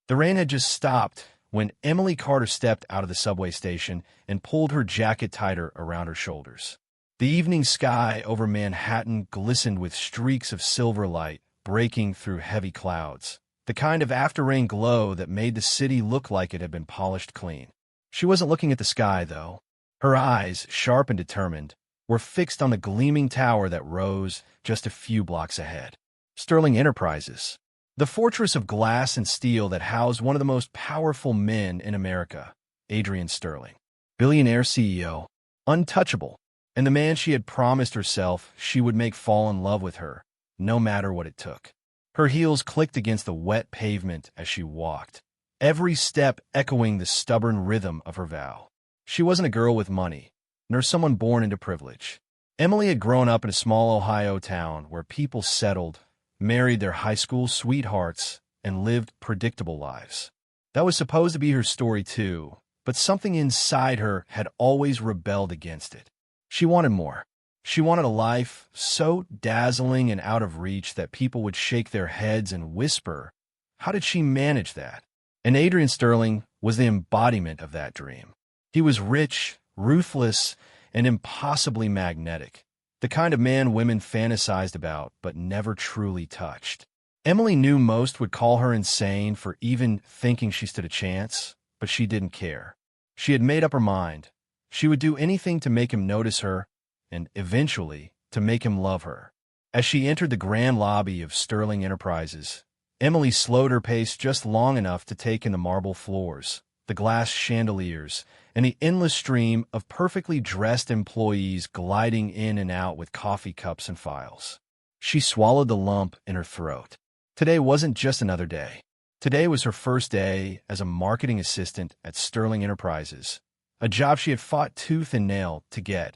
The rain had just stopped when Emily Carter stepped out of the subway station and pulled her jacket tighter around her shoulders. The evening sky over Manhattan glistened with streaks of silver light breaking through heavy clouds, the kind of after-rain glow that made the city look like it had been polished clean. She wasn't looking at the sky, though. Her eyes, sharp and determined, were fixed on the gleaming tower that rose just a few blocks ahead. Sterling Enterprises, the fortress of glass and steel that housed one of the most powerful men in America, Adrian Sterling. Billionaire CEO, untouchable, and the man she had promised herself she would make fall in love with her, no matter what it took. Her heels clicked against the wet pavement as she walked, every step echoing the stubborn rhythm of her vow. She wasn't a girl with money, nor someone born into privilege. Emily had grown up in a small Ohio town where people settled, married their high school sweethearts, and lived predictable lives. That was supposed to be her story too, but something inside her had always rebelled against it. She wanted more. She wanted a life so dazzling and out of reach that people would shake their heads and whisper, how did she manage that? And Adrian Sterling was the embodiment of that dream. He was rich, ruthless, and impossibly magnetic, the kind of man women fantasized about but never truly touched. Emily knew most would call her insane for even thinking she stood a chance, but she didn't care. She had made up her mind. She would do anything to make him notice her, and eventually to make him love her. As she entered the grand lobby of Sterling Enterprises, Emily slowed her pace just long enough to take in the marble floors, the glass chandeliers, and the endless stream of perfectly dressed employees gliding in and out with coffee cups and files. She swallowed the lump in her throat. Today wasn't just another day. Today was her first day as a marketing assistant at Sterling Enterprises, a job she had fought tooth and nail to get,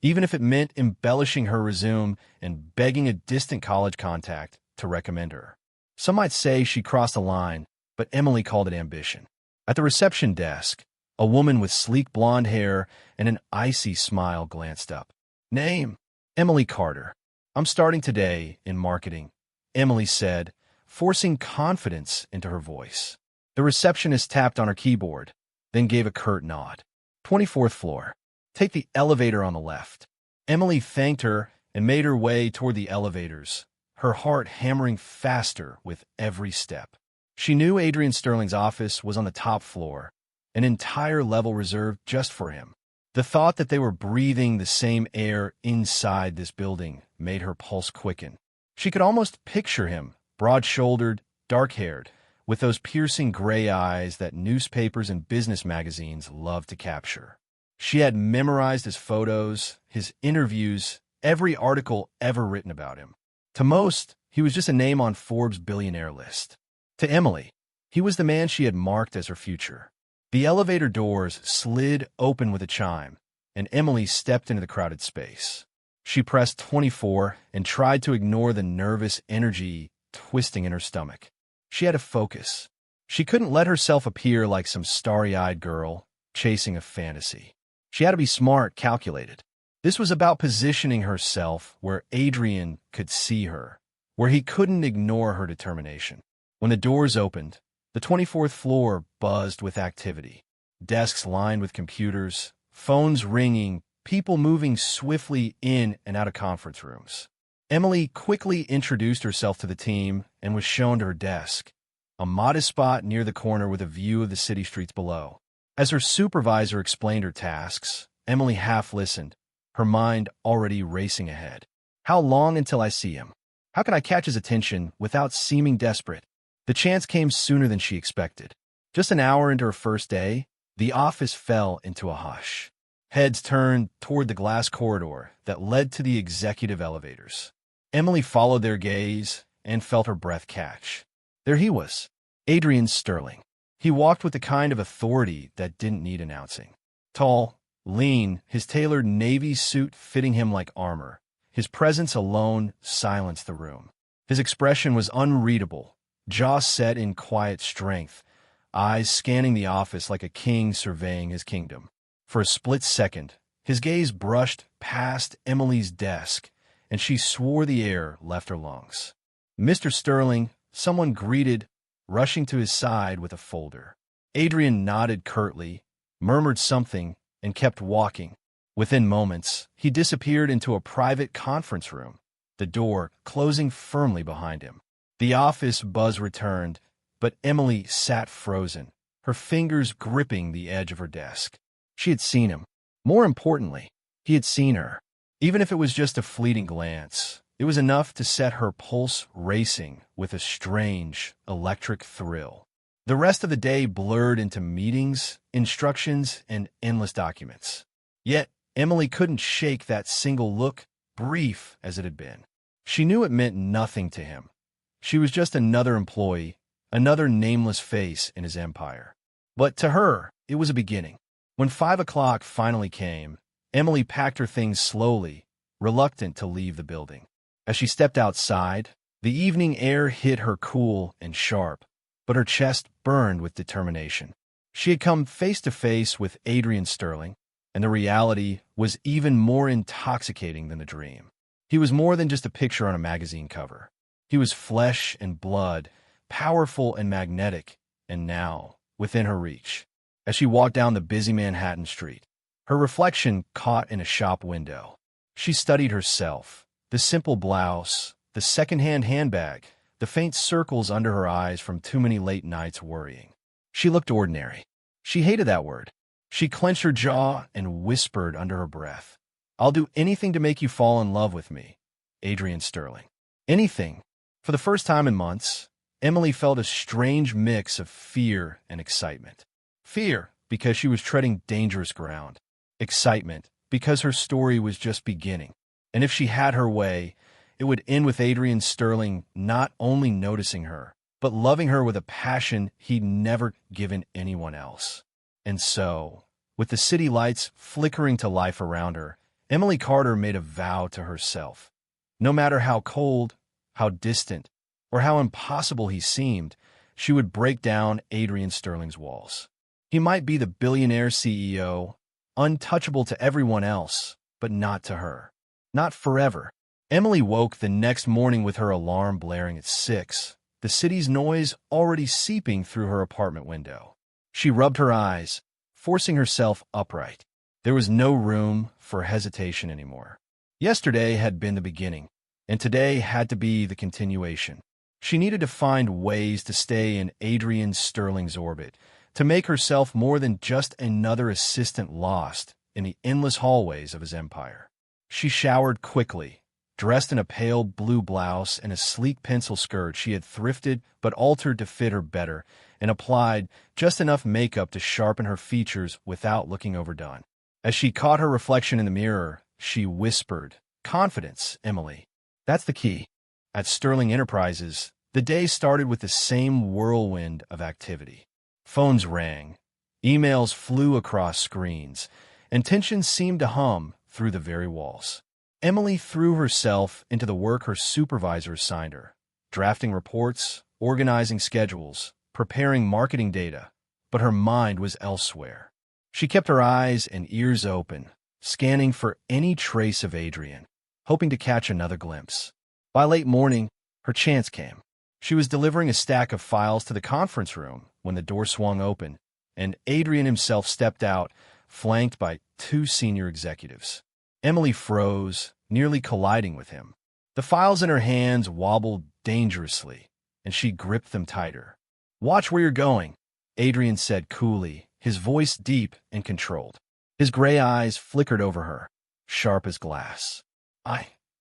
even if it meant embellishing her resume and begging a distant college contact to recommend her. Some might say she crossed a line, but Emily called it ambition. At the reception desk, a woman with sleek blonde hair and an icy smile glanced up. Name? Emily Carter. I'm starting today in marketing, Emily said, forcing confidence into her voice. The receptionist tapped on her keyboard, then gave a curt nod. 24th floor. Take the elevator on the left. Emily thanked her and made her way toward the elevators, her heart hammering faster with every step. She knew Adrian Sterling's office was on the top floor, an entire level reserved just for him. The thought that they were breathing the same air inside this building made her pulse quicken. She could almost picture him, broad-shouldered, dark-haired, with those piercing gray eyes that newspapers and business magazines loved to capture. She had memorized his photos, his interviews, every article ever written about him. To most, he was just a name on Forbes' billionaire list. To Emily, he was the man she had marked as her future. The elevator doors slid open with a chime, and Emily stepped into the crowded space. She pressed 24 and tried to ignore the nervous energy twisting in her stomach. She had to focus. She couldn't let herself appear like some starry-eyed girl chasing a fantasy. She had to be smart, calculated. This was about positioning herself where Adrian could see her, where he couldn't ignore her determination. When the doors opened, the 24th floor buzzed with activity. Desks lined with computers, phones ringing, people moving swiftly in and out of conference rooms. Emily quickly introduced herself to the team and was shown to her desk, a modest spot near the corner with a view of the city streets below. As her supervisor explained her tasks, Emily half listened, her mind already racing ahead. How long until I see him? How can I catch his attention without seeming desperate? The chance came sooner than she expected. Just an hour into her first day, the office fell into a hush. Heads turned toward the glass corridor that led to the executive elevators. Emily followed their gaze and felt her breath catch. There he was, Adrian Sterling. He walked with the kind of authority that didn't need announcing. Tall, lean, his tailored navy suit fitting him like armor. His presence alone silenced the room. His expression was unreadable, jaw set in quiet strength, eyes scanning the office like a king surveying his kingdom. For a split second, his gaze brushed past Emily's desk, and she swore the air left her lungs. Mr. Sterling, someone greeted rushing to his side with a folder. Adrian nodded curtly, murmured something, and kept walking. Within moments, he disappeared into a private conference room, the door closing firmly behind him. The office buzz returned, but Emily sat frozen, her fingers gripping the edge of her desk. She had seen him. More importantly, he had seen her. Even if it was just a fleeting glance, it was enough to set her pulse racing with a strange, electric thrill. The rest of the day blurred into meetings, instructions, and endless documents. Yet, Emily couldn't shake that single look, brief as it had been. She knew it meant nothing to him. She was just another employee, another nameless face in his empire. But to her, it was a beginning. When 5 o'clock finally came, Emily packed her things slowly, reluctant to leave the building. As she stepped outside, the evening air hit her cool and sharp, but her chest burned with determination. She had come face to face with Adrian Sterling, and the reality was even more intoxicating than the dream. He was more than just a picture on a magazine cover. He was flesh and blood, powerful and magnetic, and now, within her reach. As she walked down the busy Manhattan street, her reflection caught in a shop window. She studied herself, the simple blouse, the second-hand handbag, the faint circles under her eyes from too many late nights worrying. She looked ordinary. She hated that word. She clenched her jaw and whispered under her breath, "I'll do anything to make you fall in love with me, Adrian Sterling." Anything. For the first time in months, Emily felt a strange mix of fear and excitement. Fear, because she was treading dangerous ground. Excitement, because her story was just beginning. And if she had her way, it would end with Adrian Sterling not only noticing her, but loving her with a passion he'd never given anyone else. And so, with the city lights flickering to life around her, Emily Carter made a vow to herself. No matter how cold, how distant, or how impossible he seemed, she would break down Adrian Sterling's walls. He might be the billionaire CEO, untouchable to everyone else, but not to her. Not forever. Emily woke the next morning with her alarm blaring at 6, the city's noise already seeping through her apartment window. She rubbed her eyes, forcing herself upright. There was no room for hesitation anymore. Yesterday had been the beginning, and today had to be the continuation. She needed to find ways to stay in Adrian Sterling's orbit, to make herself more than just another assistant lost in the endless hallways of his empire. She showered quickly, dressed in a pale blue blouse and a sleek pencil skirt she had thrifted but altered to fit her better, and applied just enough makeup to sharpen her features without looking overdone. As she caught her reflection in the mirror, she whispered, "Confidence, Emily. That's the key." At Sterling Enterprises, the day started with the same whirlwind of activity. Phones rang, emails flew across screens, and tension seemed to hum through the very walls. Emily threw herself into the work her supervisor assigned her, drafting reports, organizing schedules, preparing marketing data, but her mind was elsewhere. She kept her eyes and ears open, scanning for any trace of Adrian, hoping to catch another glimpse. By late morning, her chance came. She was delivering a stack of files to the conference room when the door swung open, and Adrian himself stepped out, flanked by 2 senior executives. Emily froze, nearly colliding with him. The files in her hands wobbled dangerously, and she gripped them tighter. "Watch where you're going," Adrian said coolly, his voice deep and controlled. His gray eyes flickered over her, sharp as glass.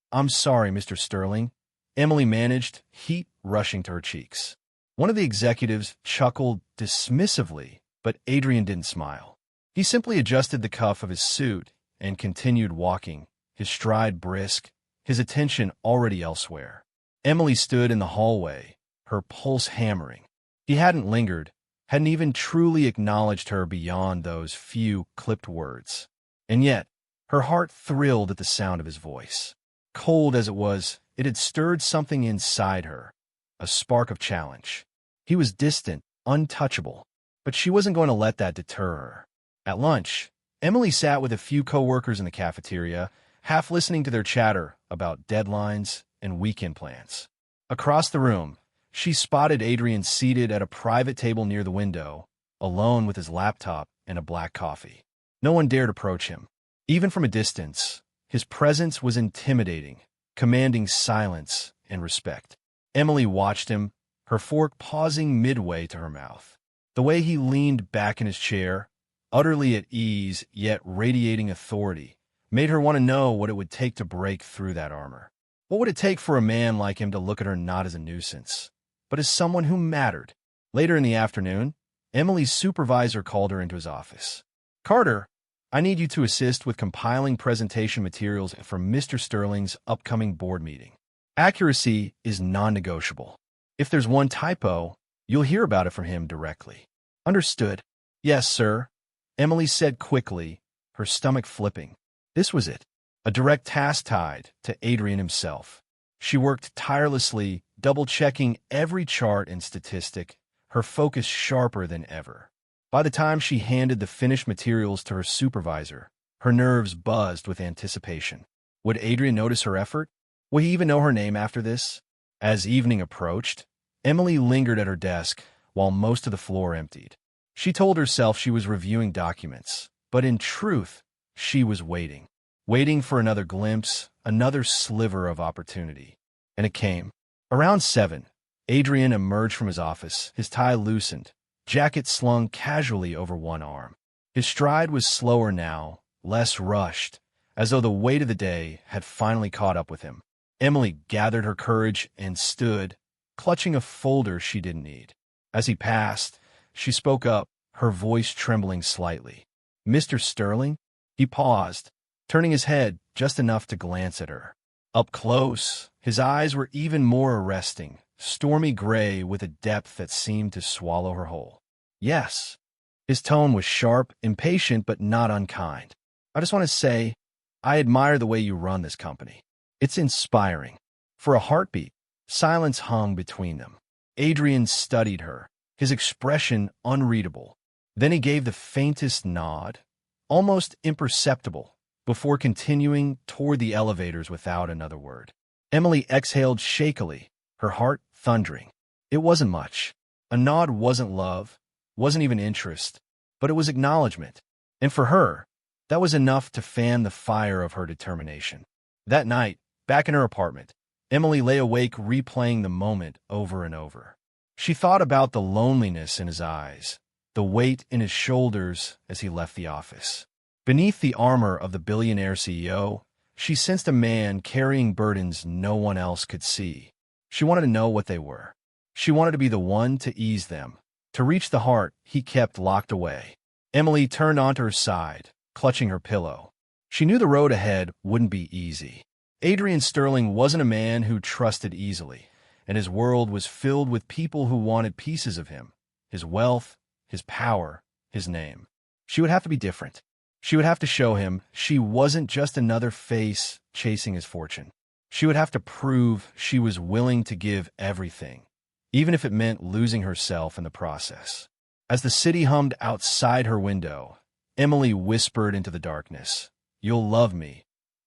I'm sorry, Mr. Sterling," Emily managed, heat rushing to her cheeks. One of the executives chuckled dismissively, but Adrian didn't smile. He simply adjusted the cuff of his suit and continued walking, his stride brisk, his attention already elsewhere. Emily stood in the hallway, her pulse hammering. He hadn't lingered, hadn't even truly acknowledged her beyond those few clipped words. And yet, her heart thrilled at the sound of his voice. Cold as it was, it had stirred something inside her, a spark of challenge. He was distant, untouchable, but she wasn't going to let that deter her. At lunch, Emily sat with a few coworkers in the cafeteria, half listening to their chatter about deadlines and weekend plans. Across the room, She spotted Adrian seated at a private table near the window, alone with his laptop and a black coffee. No one dared approach him. Even from a distance, his presence was intimidating, commanding silence and respect. Emily watched him, her fork pausing midway to her mouth. The way he leaned back in his chair, utterly at ease yet radiating authority, made her want to know what it would take to break through that armor. What would it take for a man like him to look at her not as a nuisance, but as someone who mattered? Later in the afternoon, Emily's supervisor called her into his office. "Carter, I need you to assist with compiling presentation materials for Mr. Sterling's upcoming board meeting. Accuracy is non-negotiable. If there's one typo, you'll hear about it from him directly." "Understood." "Yes, sir," Emily said quickly, her stomach flipping. This was it, a direct task tied to Adrian himself. She worked tirelessly, double-checking every chart and statistic, her focus sharper than ever. By the time she handed the finished materials to her supervisor, her nerves buzzed with anticipation. Would Adrian notice her effort? Would he even know her name after this? As evening approached, Emily lingered at her desk while most of the floor emptied. She told herself she was reviewing documents, but in truth, she was waiting for another glimpse, another sliver of opportunity. And it came. Around 7, Adrian emerged from his office, his tie loosened, jacket slung casually over one arm. His stride was slower now, less rushed, as though the weight of the day had finally caught up with him. Emily gathered her courage and stood, clutching a folder she didn't need. As he passed, she spoke up, her voice trembling slightly. "Mr. Sterling?" He paused, turning his head just enough to glance at her. Up close, his eyes were even more arresting, stormy gray with a depth that seemed to swallow her whole. "Yes." His tone was sharp, impatient, but not unkind. "I just want to say, I admire the way you run this company. It's inspiring." For a heartbeat, silence hung between them. Adrian studied her, his expression unreadable. Then he gave the faintest nod, almost imperceptible, before continuing toward the elevators without another word. Emily exhaled shakily, her heart thundering. It wasn't much. A nod wasn't love, wasn't even interest, but it was acknowledgement. And for her, that was enough to fan the fire of her determination. That night, back in her apartment, Emily lay awake replaying the moment over and over. She thought about the loneliness in his eyes, the weight in his shoulders as he left the office. Beneath the armor of the billionaire CEO, she sensed a man carrying burdens no one else could see. She wanted to know what they were. She wanted to be the one to ease them, to reach the heart he kept locked away. Emily turned onto her side, clutching her pillow. She knew the road ahead wouldn't be easy. Adrian Sterling wasn't a man who trusted easily, and his world was filled with people who wanted pieces of him, his wealth, his power, his name. She would have to be different. She would have to show him she wasn't just another face chasing his fortune. She would have to prove she was willing to give everything, even if it meant losing herself in the process. As the city hummed outside her window, Emily whispered into the darkness, "You'll love me,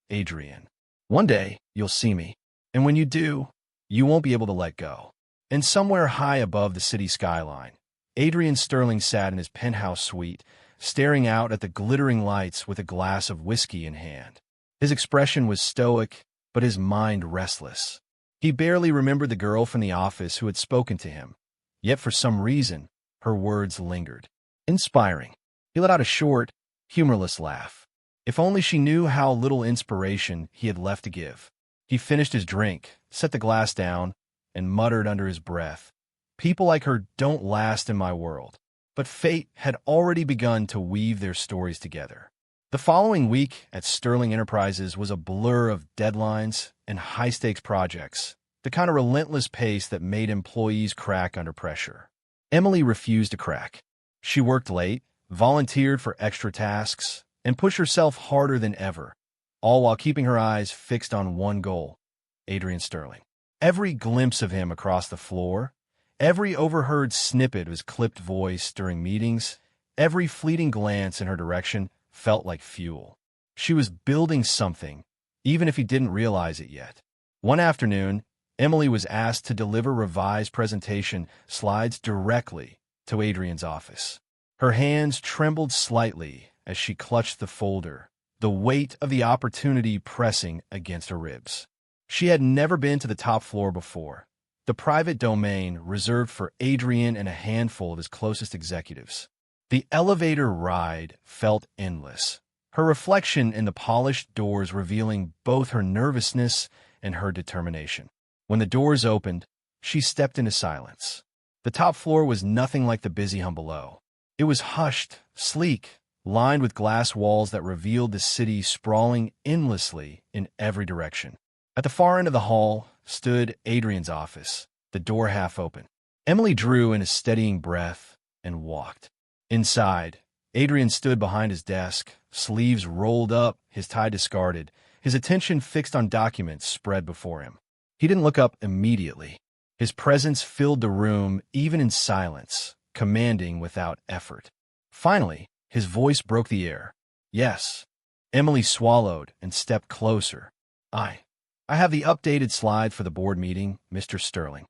Adrian. One day, you'll see me. And when you do, you won't be able to let go." And somewhere high above the city skyline, Adrian Sterling sat in his penthouse suite, staring out at the glittering lights with a glass of whiskey in hand. His expression was stoic, but his mind restless. He barely remembered the girl from the office who had spoken to him, yet for some reason, her words lingered. Inspiring. He let out a short, humorless laugh. If only she knew how little inspiration he had left to give. He finished his drink, set the glass down, and muttered under his breath, "People like her don't last in my world." But fate had already begun to weave their stories together. The following week at Sterling Enterprises was a blur of deadlines and high-stakes projects, the kind of relentless pace that made employees crack under pressure. Emily refused to crack. She worked late, volunteered for extra tasks, and pushed herself harder than ever, all while keeping her eyes fixed on one goal, Adrian Sterling. Every glimpse of him across the floor, every overheard snippet of his clipped voice during meetings, every fleeting glance in her direction felt like fuel. She was building something, even if he didn't realize it yet. One afternoon, Emily was asked to deliver revised presentation slides directly to Adrian's office. Her hands trembled slightly as she clutched the folder, the weight of the opportunity pressing against her ribs. She had never been to the top floor before, the private domain reserved for Adrian and a handful of his closest executives. The elevator ride felt endless, her reflection in the polished doors revealing both her nervousness and her determination. When the doors opened, she stepped into silence. The top floor was nothing like the busy hum below. It was hushed, sleek, lined with glass walls that revealed the city sprawling endlessly in every direction. At the far end of the hall stood Adrian's office, the door half open. Emily drew in a steadying breath and walked. Inside, Adrian stood behind his desk, sleeves rolled up, his tie discarded, his attention fixed on documents spread before him. He didn't look up immediately. His presence filled the room, even in silence, commanding without effort. Finally, his voice broke the air. "Yes." Emily swallowed and stepped closer. I have the updated slide for the board meeting, Mr. Sterling."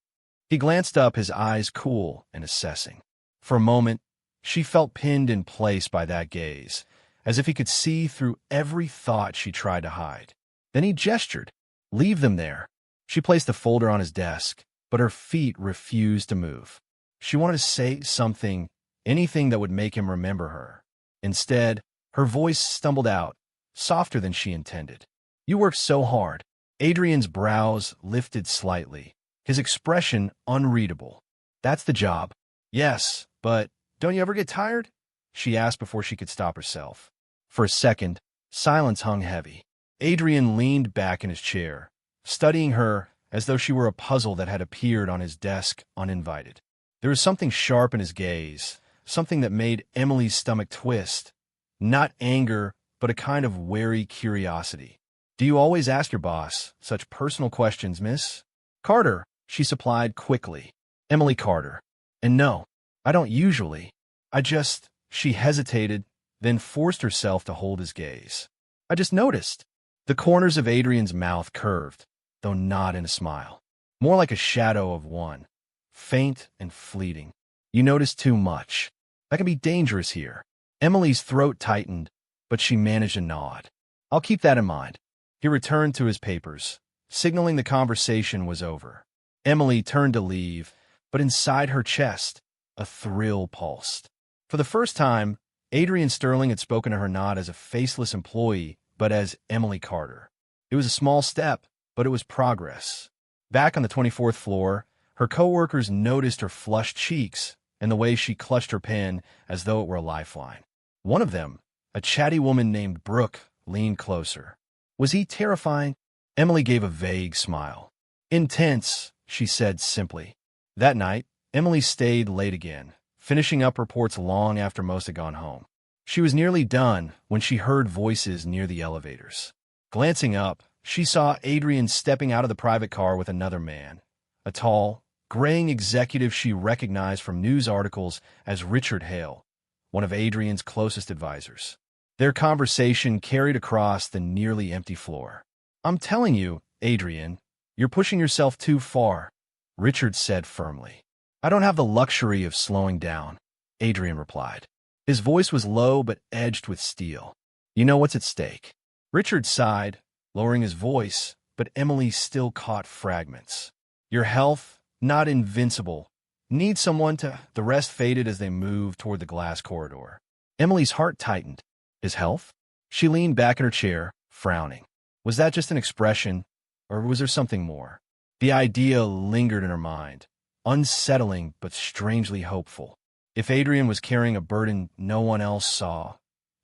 He glanced up, his eyes cool and assessing. For a moment, she felt pinned in place by that gaze, as if he could see through every thought she tried to hide. Then he gestured. "Leave them there." She placed the folder on his desk, but her feet refused to move. She wanted to say something, anything that would make him remember her. Instead, her voice stumbled out, softer than she intended. "You work so hard." Adrian's brows lifted slightly, his expression unreadable. "That's the job." "Yes, but don't you ever get tired?" she asked before she could stop herself. For a second, silence hung heavy. Adrian leaned back in his chair, studying her as though she were a puzzle that had appeared on his desk uninvited. There was something sharp in his gaze, something that made Emily's stomach twist. Not anger, but a kind of wary curiosity. "Do you always ask your boss such personal questions, miss?" "Carter," she supplied quickly. "Emily Carter." "And no, I don't usually. I just—" She hesitated, then forced herself to hold his gaze. "I just noticed." The corners of Adrian's mouth curved, though not in a smile. More like a shadow of one, faint and fleeting. "You notice too much. That can be dangerous here." Emily's throat tightened, but she managed a nod. "I'll keep that in mind." He returned to his papers, signaling the conversation was over. Emily turned to leave, but inside her chest, a thrill pulsed. For the first time, Adrian Sterling had spoken to her not as a faceless employee, but as Emily Carter. It was a small step, but it was progress. Back on the 24th floor, her coworkers noticed her flushed cheeks and the way she clutched her pen as though it were a lifeline. One of them, a chatty woman named Brooke, leaned closer. Was he terrifying? Emily gave a vague smile. "Intense," she said simply. That night, Emily stayed late again, finishing up reports long after most had gone home. She was nearly done when she heard voices near the elevators. Glancing up, she saw Adrian stepping out of the private car with another man, a tall, graying executive she recognized from news articles as Richard Hale, one of Adrian's closest advisors. Their conversation carried across the nearly empty floor. "I'm telling you, Adrian, you're pushing yourself too far," Richard said firmly. "I don't have the luxury of slowing down," Adrian replied. His voice was low but edged with steel. "You know what's at stake." Richard sighed, lowering his voice, but Emily still caught fragments. "Your health, not invincible. Need someone to—" The rest faded as they moved toward the glass corridor. Emily's heart tightened. His health? She leaned back in her chair, frowning. Was that just an expression, or was there something more? The idea lingered in her mind, unsettling but strangely hopeful. If Adrian was carrying a burden no one else saw,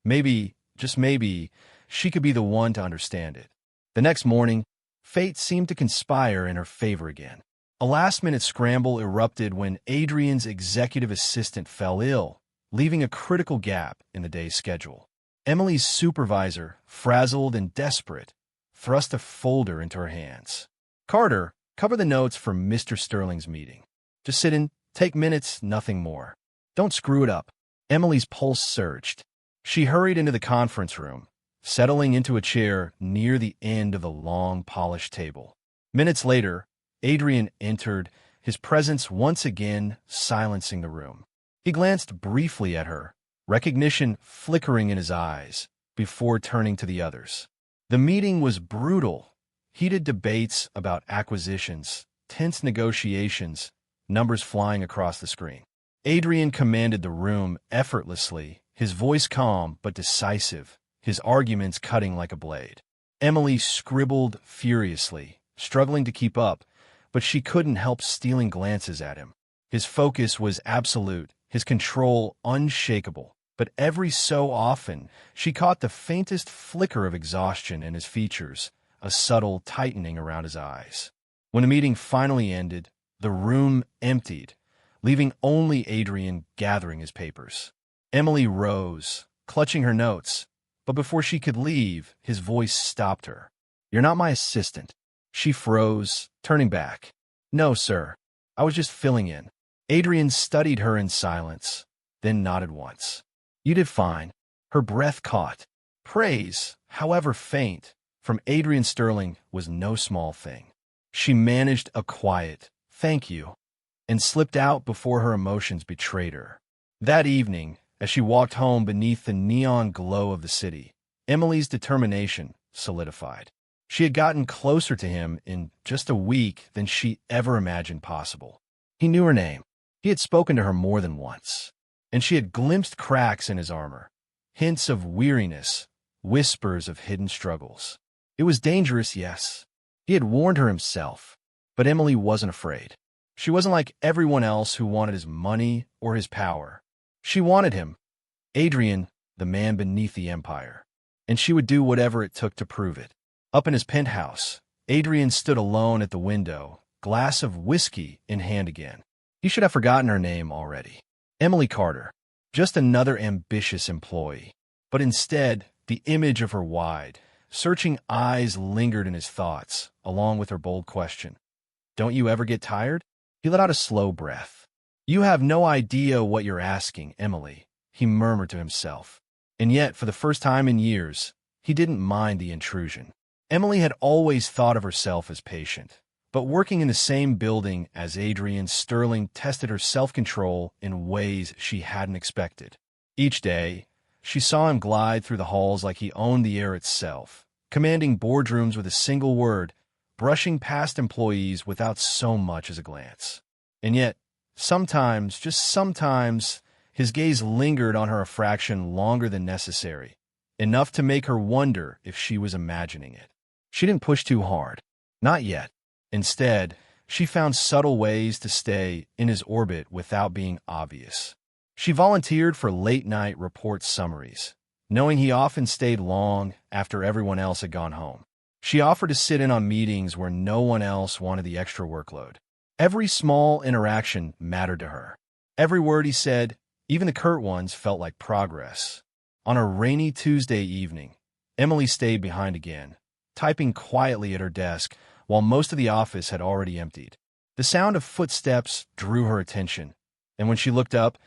maybe, just maybe, she could be the one to understand it. The next morning, fate seemed to conspire in her favor again. A last-minute scramble erupted when Adrian's executive assistant fell ill, leaving a critical gap in the day's schedule. Emily's supervisor, frazzled and desperate, thrust a folder into her hands. "Carter, cover the notes for Mr. Sterling's meeting. Just sit in, take minutes, nothing more. Don't screw it up." Emily's pulse surged. She hurried into the conference room, settling into a chair near the end of the long, polished table. Minutes later, Adrian entered, his presence once again silencing the room. He glanced briefly at her, recognition flickering in his eyes, before turning to the others. The meeting was brutal. Heated debates about acquisitions, tense negotiations, numbers flying across the screen. Adrian commanded the room effortlessly, his voice calm but decisive, his arguments cutting like a blade. Emily scribbled furiously, struggling to keep up, but she couldn't help stealing glances at him. His focus was absolute, his control unshakable, but every so often she caught the faintest flicker of exhaustion in his features, a subtle tightening around his eyes. When the meeting finally ended, the room emptied, leaving only Adrian gathering his papers. Emily rose, clutching her notes, but before she could leave, his voice stopped her. "You're not my assistant." She froze, turning back. "No, sir. I was just filling in." Adrian studied her in silence, then nodded once. "You did fine." Her breath caught. Praise, however faint, from Adrian Sterling was no small thing. She managed a quiet, "Thank you," and slipped out before her emotions betrayed her. That evening, as she walked home beneath the neon glow of the city, Emily's determination solidified. She had gotten closer to him in just a week than she ever imagined possible. He knew her name. He had spoken to her more than once, and she had glimpsed cracks in his armor, hints of weariness, whispers of hidden struggles. It was dangerous, yes. He had warned her himself, but Emily wasn't afraid. She wasn't like everyone else who wanted his money or his power. She wanted him, Adrian, the man beneath the empire, and she would do whatever it took to prove it. Up in his penthouse, Adrian stood alone at the window, glass of whiskey in hand again. He should have forgotten her name already. Emily Carter, just another ambitious employee. But instead, the image of her wide, searching eyes lingered in his thoughts, along with her bold question. "Don't you ever get tired?" He let out a slow breath. "You have no idea what you're asking, Emily," he murmured to himself. And yet, for the first time in years, he didn't mind the intrusion. Emily had always thought of herself as patient, but working in the same building as Adrian Sterling tested her self-control in ways she hadn't expected. Each day, she saw him glide through the halls like he owned the air itself, commanding boardrooms with a single word, brushing past employees without so much as a glance. And yet, sometimes, just sometimes, his gaze lingered on her a fraction longer than necessary, enough to make her wonder if she was imagining it. She didn't push too hard. Not yet. Instead, she found subtle ways to stay in his orbit without being obvious. She volunteered for late-night report summaries, knowing he often stayed long after everyone else had gone home. She offered to sit in on meetings where no one else wanted the extra workload. Every small interaction mattered to her. Every word he said, even the curt ones, felt like progress. On a rainy Tuesday evening, Emily stayed behind again, typing quietly at her desk while most of the office had already emptied. The sound of footsteps drew her attention, and when she looked up,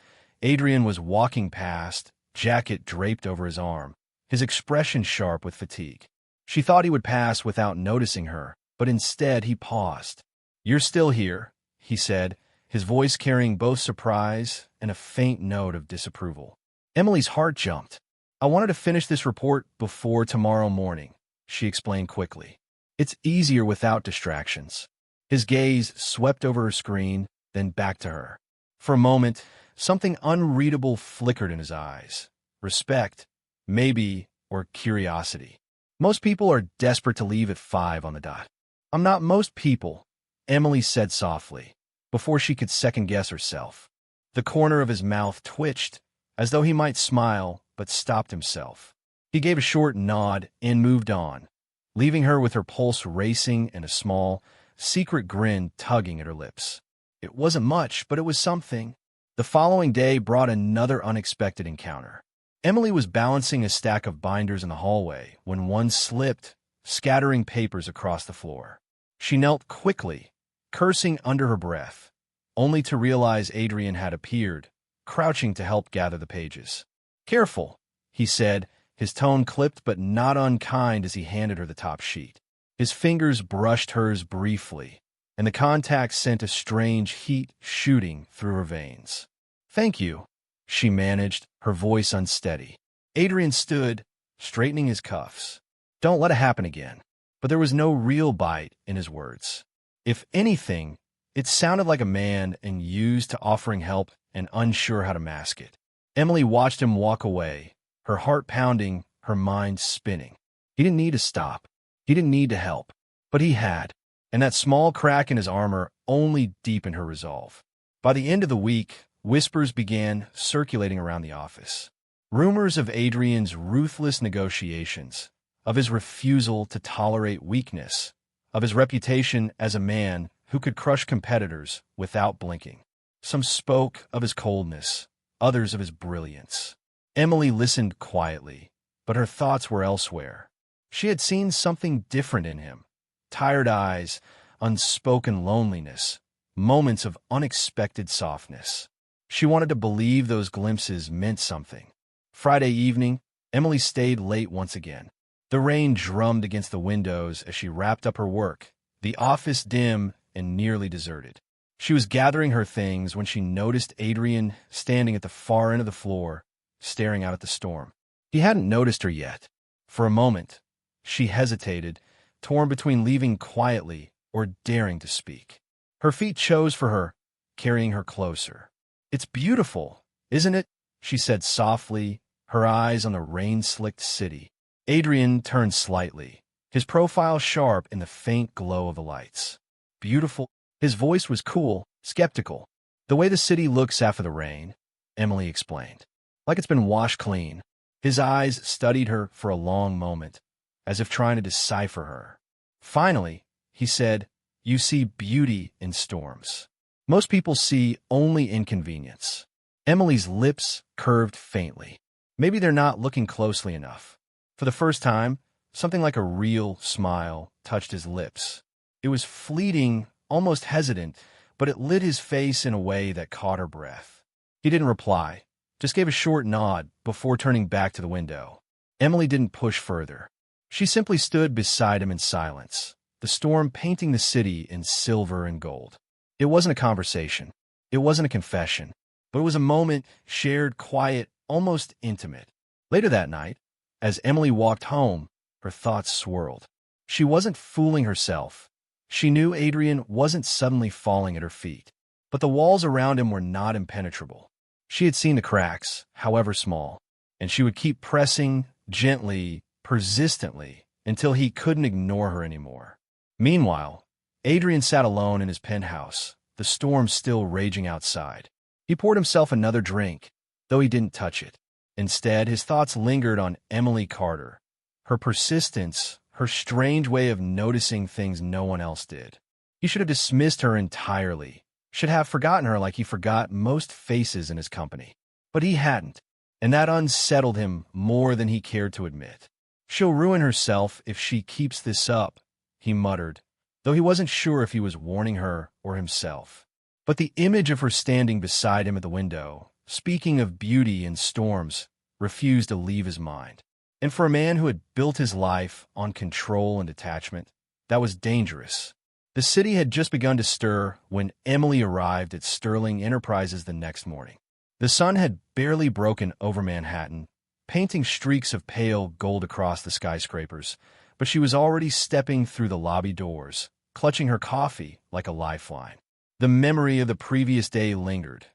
Adrian was walking past, jacket draped over his arm, his expression sharp with fatigue. She thought he would pass without noticing her, but instead he paused. "You're still here," he said, his voice carrying both surprise and a faint note of disapproval. Emily's heart jumped. "I wanted to finish this report before tomorrow morning," she explained quickly. "It's easier without distractions." His gaze swept over her screen, then back to her. For a moment, something unreadable flickered in his eyes. Respect, maybe, or curiosity. "Most people are desperate to leave at 5 on the dot." "I'm not most people," Emily said softly, before she could second-guess herself. The corner of his mouth twitched, as though he might smile, but stopped himself. He gave a short nod and moved on, leaving her with her pulse racing and a small, secret grin tugging at her lips. It wasn't much, but it was something. The following day brought another unexpected encounter. Emily was balancing a stack of binders in the hallway when one slipped, scattering papers across the floor. She knelt quickly, cursing under her breath, only to realize Adrian had appeared, crouching to help gather the pages. "Careful," he said, his tone clipped but not unkind as he handed her the top sheet. His fingers brushed hers briefly, and the contact sent a strange heat shooting through her veins. "Thank you," she managed, her voice unsteady. Adrian stood, straightening his cuffs. "Don't let it happen again." But there was no real bite in his words. If anything, it sounded like a man used to offering help and unsure how to mask it. Emily watched him walk away, her heart pounding, her mind spinning. He didn't need to stop. He didn't need to help. But he had, and that small crack in his armor only deepened her resolve. By the end of the week, whispers began circulating around the office. Rumors of Adrian's ruthless negotiations, of his refusal to tolerate weakness, of his reputation as a man who could crush competitors without blinking. Some spoke of his coldness, others of his brilliance. Emily listened quietly, but her thoughts were elsewhere. She had seen something different in him. Tired eyes, unspoken loneliness, moments of unexpected softness. She wanted to believe those glimpses meant something. Friday evening, Emily stayed late once again. The rain drummed against the windows as she wrapped up her work, the office dim and nearly deserted. She was gathering her things when she noticed Adrian standing at the far end of the floor, staring out at the storm. He hadn't noticed her yet. For a moment, she hesitated, torn between leaving quietly or daring to speak. Her feet chose for her, carrying her closer. "It's beautiful, isn't it?" she said softly, her eyes on the rain-slicked city. Adrian turned slightly, his profile sharp in the faint glow of the lights. "Beautiful?" His voice was cool, skeptical. "The way the city looks after the rain," Emily explained. "Like it's been washed clean." His eyes studied her for a long moment, as if trying to decipher her. Finally, he said, "You see beauty in storms. Most people see only inconvenience." Emily's lips curved faintly. Maybe they're not looking closely enough. For the first time, something like a real smile touched his lips. It was fleeting, almost hesitant, but it lit his face in a way that caught her breath. He didn't reply, just gave a short nod before turning back to the window. Emily didn't push further. She simply stood beside him in silence, the storm painting the city in silver and gold. It wasn't a conversation. It wasn't a confession. But it was a moment shared, quiet, almost intimate. Later that night, as Emily walked home, her thoughts swirled. She wasn't fooling herself. She knew Adrian wasn't suddenly falling at her feet. But the walls around him were not impenetrable. She had seen the cracks, however small, and she would keep pressing, gently, persistently, until he couldn't ignore her anymore. Meanwhile, Adrian sat alone in his penthouse, the storm still raging outside. He poured himself another drink, though he didn't touch it. Instead, his thoughts lingered on Emily Carter, her persistence, her strange way of noticing things no one else did. He should have dismissed her entirely, should have forgotten her like he forgot most faces in his company. But he hadn't, and that unsettled him more than he cared to admit. "She'll ruin herself if she keeps this up," he muttered, though he wasn't sure if he was warning her or himself. But the image of her standing beside him at the window, speaking of beauty and storms, refused to leave his mind. And for a man who had built his life on control and detachment, that was dangerous. The city had just begun to stir when Emily arrived at Sterling Enterprises the next morning. The sun had barely broken over Manhattan, painting streaks of pale gold across the skyscrapers, but she was already stepping through the lobby doors, clutching her coffee like a lifeline. The memory of the previous day lingered.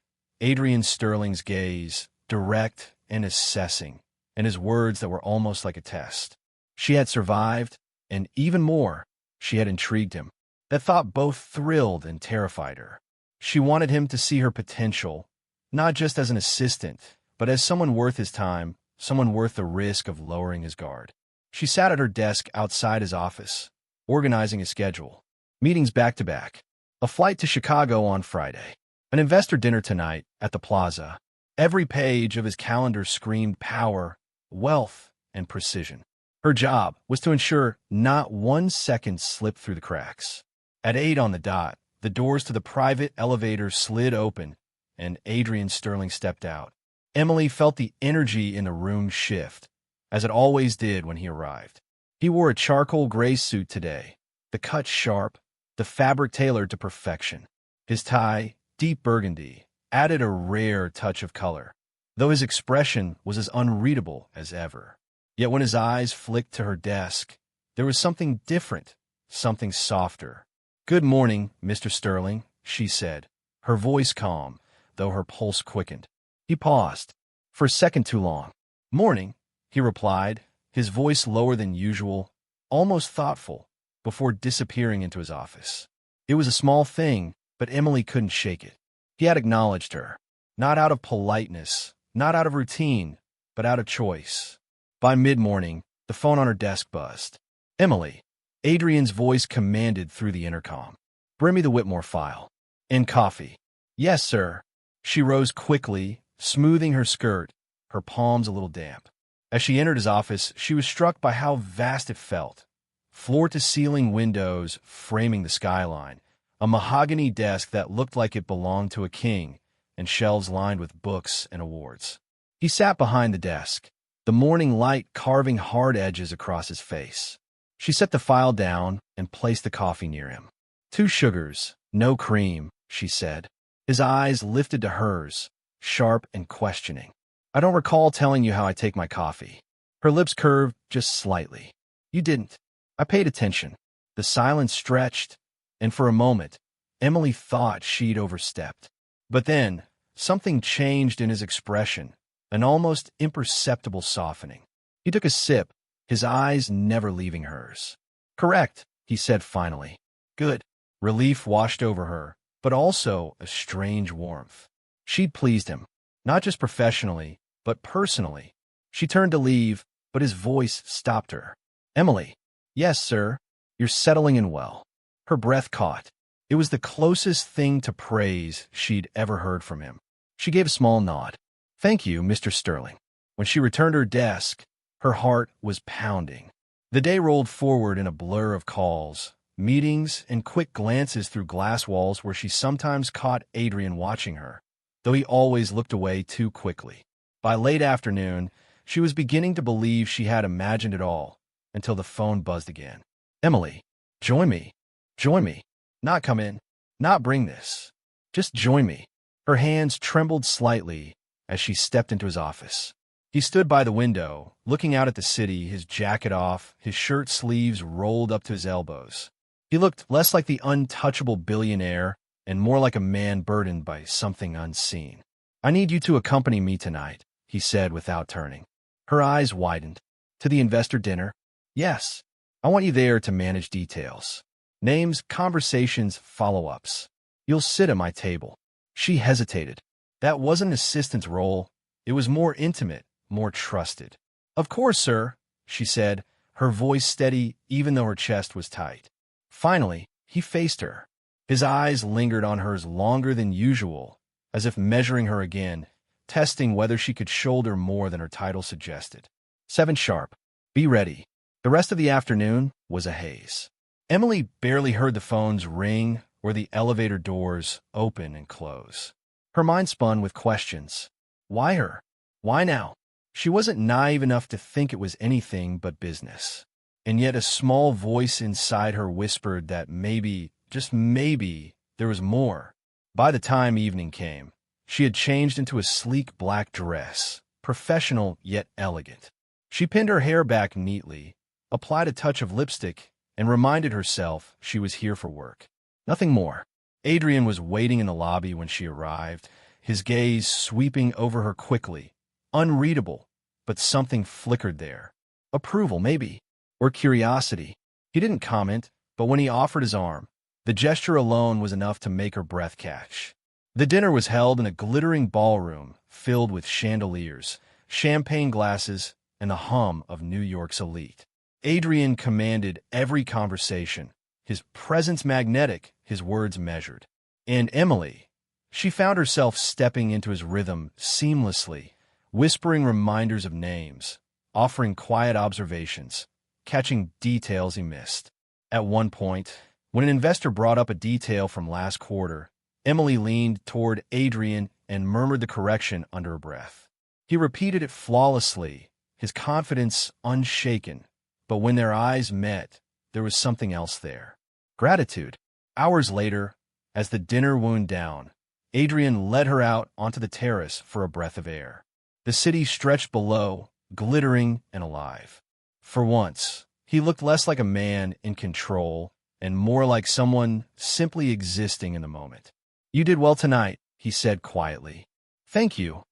Adrian Sterling's gaze, direct and assessing, and his words that were almost like a test. She had survived, and even more, she had intrigued him. That thought both thrilled and terrified her. She wanted him to see her potential, not just as an assistant, but as someone worth his time, someone worth the risk of lowering his guard. She sat at her desk outside his office, organizing his schedule. Meetings back to back. A flight to Chicago on Friday. An investor dinner tonight at the Plaza. Every page of his calendar screamed power, wealth, and precision. Her job was to ensure not one second slipped through the cracks. At 8 on the dot, the doors to the private elevator slid open, and Adrian Sterling stepped out. Emily felt the energy in the room shift, as it always did when he arrived. He wore a charcoal gray suit today, the cut sharp, the fabric tailored to perfection. His tie, deep burgundy, added a rare touch of color, though his expression was as unreadable as ever. Yet when his eyes flicked to her desk, there was something different, something softer. "Good morning, Mr. Sterling," she said, her voice calm, though her pulse quickened. He paused, for a second too long. "Morning," he replied, his voice lower than usual, almost thoughtful, before disappearing into his office. It was a small thing, but Emily couldn't shake it. He had acknowledged her, not out of politeness, not out of routine, but out of choice. By mid-morning, the phone on her desk buzzed. "Emily," Adrian's voice commanded through the intercom. "Bring me the Whitmore file. And coffee." "Yes, sir." She rose quickly, smoothing her skirt, her palms a little damp. As she entered his office, she was struck by how vast it felt. Floor-to-ceiling windows framing the skyline, a mahogany desk that looked like it belonged to a king, and shelves lined with books and awards. He sat behind the desk, the morning light carving hard edges across his face. She set the file down and placed the coffee near him. "2 sugars, no cream," she said. His eyes lifted to hers, sharp and questioning. "I don't recall telling you how I take my coffee." Her lips curved just slightly. "You didn't." I paid attention. The silence stretched, and for a moment, Emily thought she'd overstepped. But then, something changed in his expression, an almost imperceptible softening. He took a sip, his eyes never leaving hers. "Correct," he said finally. "Good." Relief washed over her, but also a strange warmth. She'd pleased him, not just professionally, but personally. She turned to leave, but his voice stopped her. "Emily." "Yes, sir. You're settling in well." Her breath caught. It was the closest thing to praise she'd ever heard from him. She gave a small nod. "Thank you, Mr. Sterling." When she returned to her desk, her heart was pounding. The day rolled forward in a blur of calls, meetings, and quick glances through glass walls where she sometimes caught Adrian watching her, though he always looked away too quickly. By late afternoon, she was beginning to believe she had imagined it all, until the phone buzzed again. "Emily, join me. Join me. Not come in. Not bring this. Just join me." Her hands trembled slightly as she stepped into his office. He stood by the window, looking out at the city, his jacket off, his shirt sleeves rolled up to his elbows. He looked less like the untouchable billionaire and more like a man burdened by something unseen. "I need you to accompany me tonight," he said without turning. Her eyes widened. "To the investor dinner?" "Yes. I want you there to manage details. Names, conversations, follow-ups. You'll sit at my table." She hesitated. That wasn't an assistant's role. It was more intimate, more trusted. "Of course, sir," she said, her voice steady even though her chest was tight. Finally, he faced her. His eyes lingered on hers longer than usual, as if measuring her again, testing whether she could shoulder more than her title suggested. 7 sharp. Be ready." The rest of the afternoon was a haze. Emily barely heard the phones ring or the elevator doors open and close. Her mind spun with questions. Why her? Why now? She wasn't naive enough to think it was anything but business. And yet a small voice inside her whispered that maybe, just maybe, there was more. By the time evening came, she had changed into a sleek black dress, professional yet elegant. She pinned her hair back neatly, applied a touch of lipstick, and reminded herself she was here for work. Nothing more. Adrian was waiting in the lobby when she arrived, his gaze sweeping over her quickly. Unreadable, but something flickered there. Approval, maybe, or curiosity. He didn't comment, but when he offered his arm, the gesture alone was enough to make her breath catch. The dinner was held in a glittering ballroom filled with chandeliers, champagne glasses, and the hum of New York's elite. Adrian commanded every conversation, his presence magnetic, his words measured. And Emily, she found herself stepping into his rhythm seamlessly, whispering reminders of names, offering quiet observations, catching details he missed. At one point, when an investor brought up a detail from last quarter, Emily leaned toward Adrian and murmured the correction under her breath. He repeated it flawlessly, his confidence unshaken. But when their eyes met, there was something else there. Gratitude. Hours later, as the dinner wound down, Adrian led her out onto the terrace for a breath of air. The city stretched below, glittering and alive. For once, he looked less like a man in control and more like someone simply existing in the moment. "You did well tonight," he said quietly. "Thank you,"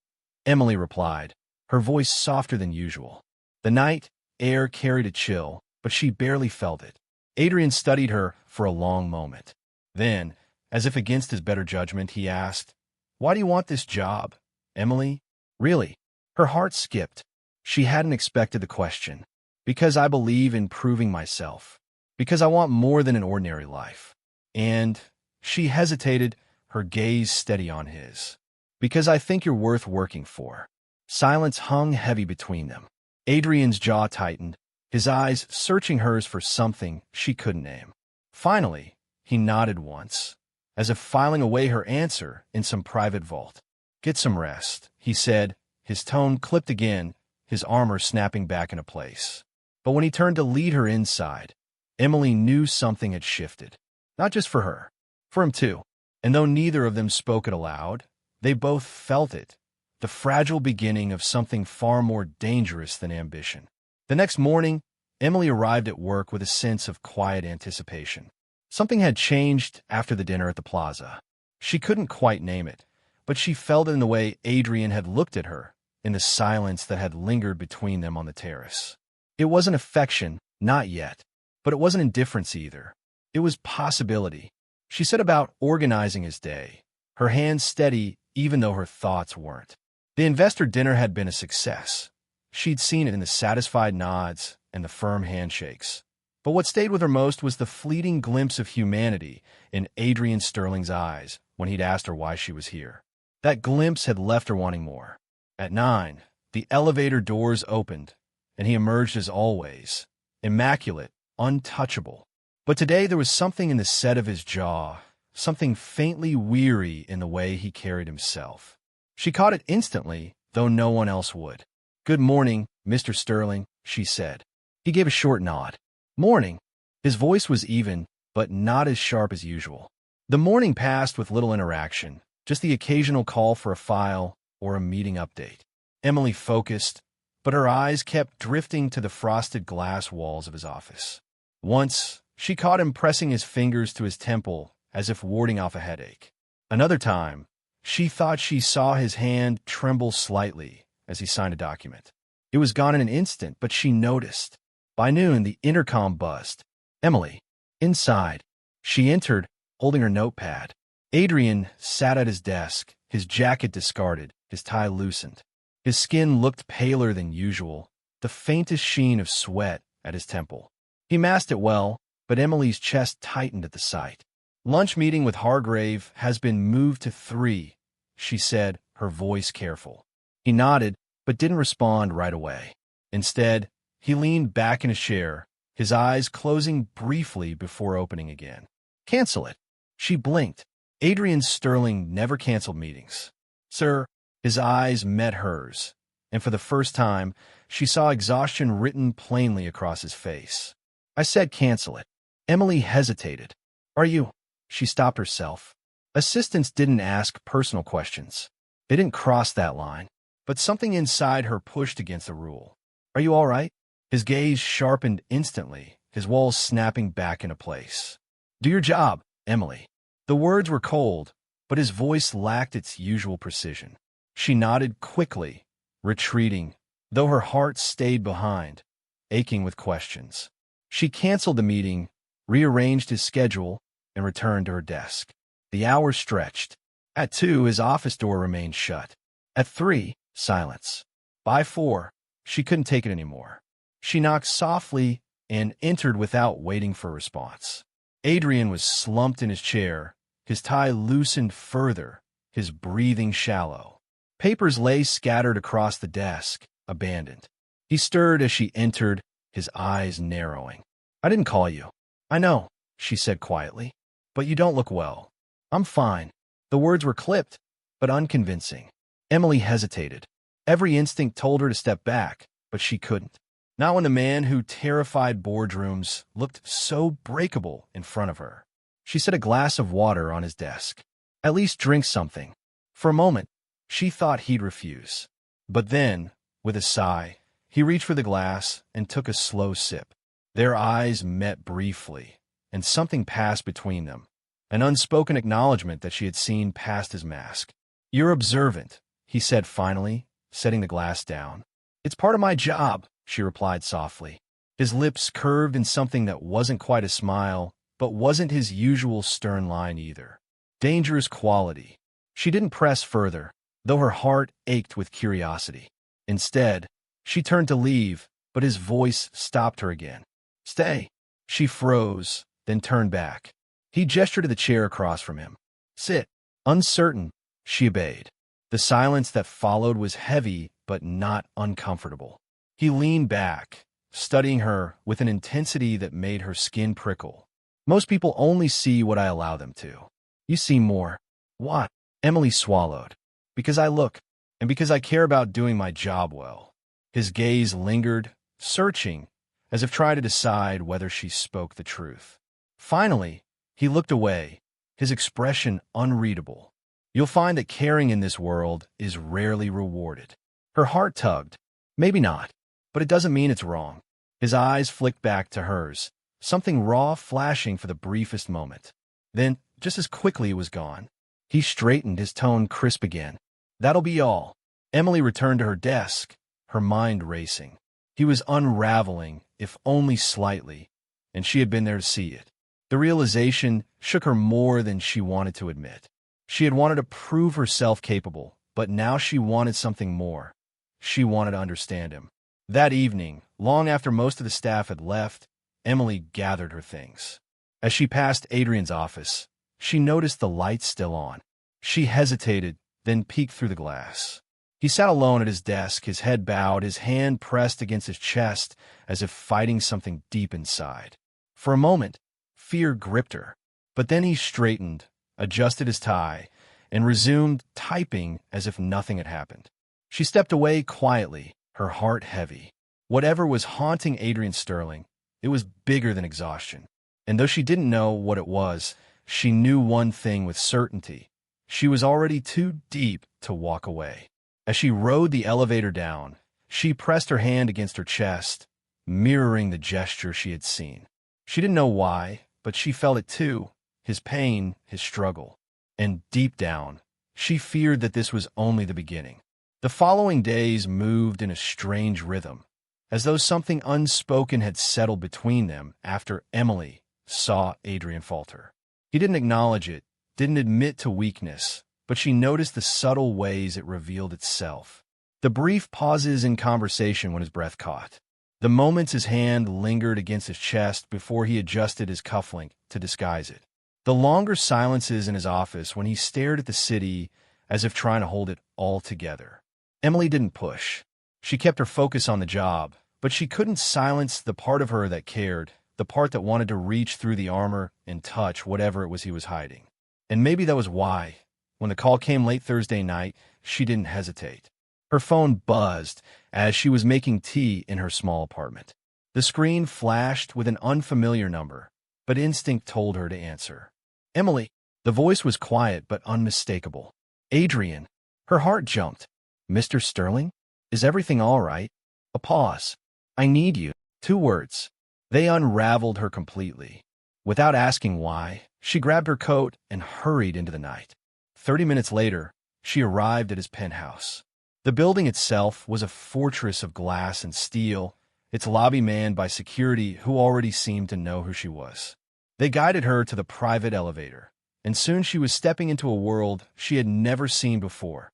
Emily replied, her voice softer than usual. The night air carried a chill, but she barely felt it. Adrian studied her for a long moment. Then, as if against his better judgment, he asked, "Why do you want this job, Emily?" "Really?" Her heart skipped. She hadn't expected the question. "Because I believe in proving myself. Because I want more than an ordinary life." And she hesitated, her gaze steady on his. "Because I think you're worth working for." Silence hung heavy between them. Adrian's jaw tightened, his eyes searching hers for something she couldn't name. Finally, he nodded once, as if filing away her answer in some private vault. "Get some rest," he said, his tone clipped again, his armor snapping back into place. But when he turned to lead her inside, Emily knew something had shifted. Not just for her, for him too. And though neither of them spoke it aloud, they both felt it, the fragile beginning of something far more dangerous than ambition. The next morning, Emily arrived at work with a sense of quiet anticipation. Something had changed after the dinner at the plaza. She couldn't quite name it, but she felt it in the way Adrian had looked at her, in the silence that had lingered between them on the terrace. It wasn't affection, not yet, but it wasn't indifference either. It was possibility. She set about organizing his day, her hands steady even though her thoughts weren't. The investor dinner had been a success. She'd seen it in the satisfied nods and the firm handshakes. But what stayed with her most was the fleeting glimpse of humanity in Adrian Sterling's eyes when he'd asked her why she was here. That glimpse had left her wanting more. At 9, the elevator doors opened, and he emerged as always, immaculate, untouchable. But today there was something in the set of his jaw, something faintly weary in the way he carried himself. She caught it instantly, though no one else would. "Good morning, Mr. Sterling," she said. He gave a short nod. "Morning." His voice was even, but not as sharp as usual. The morning passed with little interaction, just the occasional call for a file or a meeting update. Emily focused, but her eyes kept drifting to the frosted glass walls of his office. Once, she caught him pressing his fingers to his temple as if warding off a headache. Another time, she thought she saw his hand tremble slightly as he signed a document. It was gone in an instant, but she noticed. By noon, the intercom buzzed. "Emily." Inside, she entered, holding her notepad. Adrian sat at his desk, his jacket discarded, his tie loosened. His skin looked paler than usual, the faintest sheen of sweat at his temple. He masked it well, but Emily's chest tightened at the sight. "Lunch meeting with Hargrave has been moved to 3, she said, her voice careful. He nodded, but didn't respond right away. Instead, he leaned back in his chair, his eyes closing briefly before opening again. "Cancel it." She blinked. Adrian Sterling never canceled meetings. "Sir." His eyes met hers, and for the first time, she saw exhaustion written plainly across his face. "I said cancel it." Emily hesitated. "Are you?" She stopped herself. Assistants didn't ask personal questions. They didn't cross that line. But something inside her pushed against the rule. "Are you all right?" His gaze sharpened instantly, his walls snapping back into place. "Do your job, Emily." The words were cold, but his voice lacked its usual precision. She nodded quickly, retreating, though her heart stayed behind, aching with questions. She canceled the meeting, rearranged his schedule, and returned to her desk. The hours stretched. At 2, his office door remained shut. At 3, silence. By 4, she couldn't take it anymore. She knocked softly and entered without waiting for a response. Adrian was slumped in his chair, his tie loosened further, his breathing shallow. Papers lay scattered across the desk, abandoned. He stirred as she entered, his eyes narrowing. "I didn't call you." "I know," she said quietly, "but you don't look well." "I'm fine." The words were clipped, but unconvincing. Emily hesitated. Every instinct told her to step back, but she couldn't. Not when the man who terrified boardrooms looked so breakable in front of her. She set a glass of water on his desk. At least drink something. For a moment, she thought he'd refuse. But then, with a sigh, he reached for the glass and took a slow sip. Their eyes met briefly, and something passed between them, an unspoken acknowledgement that she had seen past his mask. "You're observant," he said finally, setting the glass down. "It's part of my job," she replied softly. His lips curved in something that wasn't quite a smile, but wasn't his usual stern line either. Dangerous quality. She didn't press further, though her heart ached with curiosity. Instead, she turned to leave, but his voice stopped her again. "Stay." She froze, then turned back. He gestured to the chair across from him. "Sit." Uncertain, she obeyed. The silence that followed was heavy but not uncomfortable. He leaned back, studying her with an intensity that made her skin prickle. "Most people only see what I allow them to. You see more." "What?" Emily swallowed. "Because I look, and because I care about doing my job well." His gaze lingered, searching, as if trying to decide whether she spoke the truth. Finally, he looked away, his expression unreadable. "You'll find that caring in this world is rarely rewarded." Her heart tugged. Maybe not, but it doesn't mean it's wrong. His eyes flicked back to hers, something raw flashing for the briefest moment. Then, just as quickly it was gone. He straightened, his tone crisp again. "That'll be all." Emily returned to her desk, her mind racing. He was unraveling, if only slightly, and she had been there to see it. The realization shook her more than she wanted to admit. She had wanted to prove herself capable, but now she wanted something more. She wanted to understand him. That evening, long after most of the staff had left, Emily gathered her things. As she passed Adrian's office, she noticed the lights still on. She hesitated, then peeked through the glass. He sat alone at his desk, his head bowed, his hand pressed against his chest, as if fighting something deep inside. For a moment, fear gripped her, but then he straightened, adjusted his tie, and resumed typing as if nothing had happened. She stepped away quietly, her heart heavy. Whatever was haunting Adrian Sterling, it was bigger than exhaustion. And though she didn't know what it was, she knew one thing with certainty. She was already too deep to walk away. As she rode the elevator down, she pressed her hand against her chest, mirroring the gesture she had seen. She didn't know why, but she felt it too, his pain, his struggle. And deep down, she feared that this was only the beginning. The following days moved in a strange rhythm, as though something unspoken had settled between them after Emily saw Adrian falter. He didn't acknowledge it, didn't admit to weakness, but she noticed the subtle ways it revealed itself. The brief pauses in conversation when his breath caught. The moments his hand lingered against his chest before he adjusted his cufflink to disguise it. The longer silences in his office when he stared at the city as if trying to hold it all together. Emily didn't push. She kept her focus on the job, but she couldn't silence the part of her that cared, the part that wanted to reach through the armor and touch whatever it was he was hiding. And maybe that was why, when the call came late Thursday night, she didn't hesitate. Her phone buzzed as she was making tea in her small apartment. The screen flashed with an unfamiliar number, but instinct told her to answer. "Emily." The voice was quiet but unmistakable. "Adrian." Her heart jumped. "Mr. Sterling? Is everything all right?" A pause. "I need you." 2 words. They unraveled her completely. Without asking why, she grabbed her coat and hurried into the night. 30 minutes later, she arrived at his penthouse. The building itself was a fortress of glass and steel, its lobby manned by security who already seemed to know who she was. They guided her to the private elevator, and soon she was stepping into a world she had never seen before,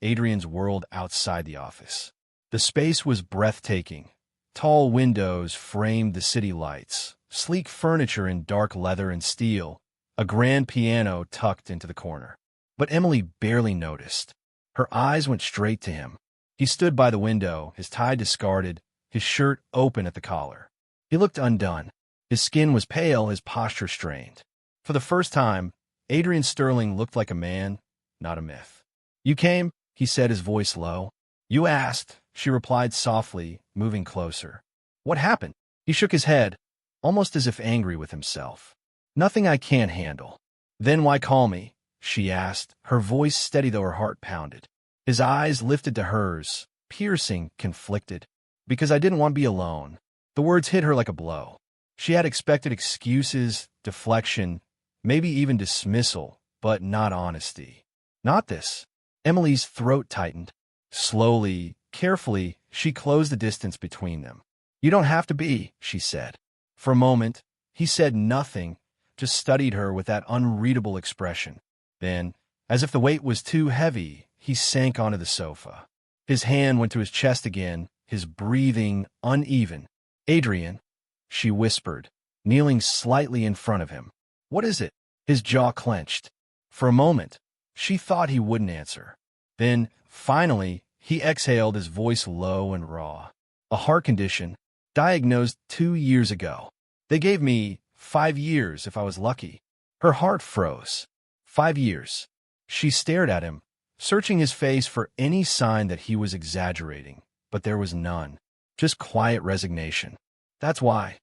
Adrian's world outside the office. The space was breathtaking. Tall windows framed the city lights, sleek furniture in dark leather and steel, a grand piano tucked into the corner. But Emily barely noticed. Her eyes went straight to him. He stood by the window, his tie discarded, his shirt open at the collar. He looked undone. His skin was pale, his posture strained. For the first time, Adrian Sterling looked like a man, not a myth. "You came?" he said, his voice low. "You asked," she replied softly, moving closer. "What happened?" He shook his head, almost as if angry with himself. Nothing I can't handle. Then why call me? She asked, her voice steady though her heart pounded. His eyes lifted to hers, piercing, conflicted. Because I didn't want to be alone. The words hit her like a blow. She had expected excuses, deflection, maybe even dismissal, but not honesty. Not this. Emily's throat tightened. Slowly, carefully, she closed the distance between them. You don't have to be, she said. For a moment, he said nothing, just studied her with that unreadable expression. Then, as if the weight was too heavy, he sank onto the sofa. His hand went to his chest again, his breathing uneven. Adrian, she whispered, kneeling slightly in front of him. What is it? His jaw clenched. For a moment, she thought he wouldn't answer. Then, finally, he exhaled, his voice low and raw. A heart condition, diagnosed 2 years ago. They gave me 5 years if I was lucky. Her heart froze. 5 years. She stared at him, searching his face for any sign that he was exaggerating, but there was none. Just quiet resignation. That's why.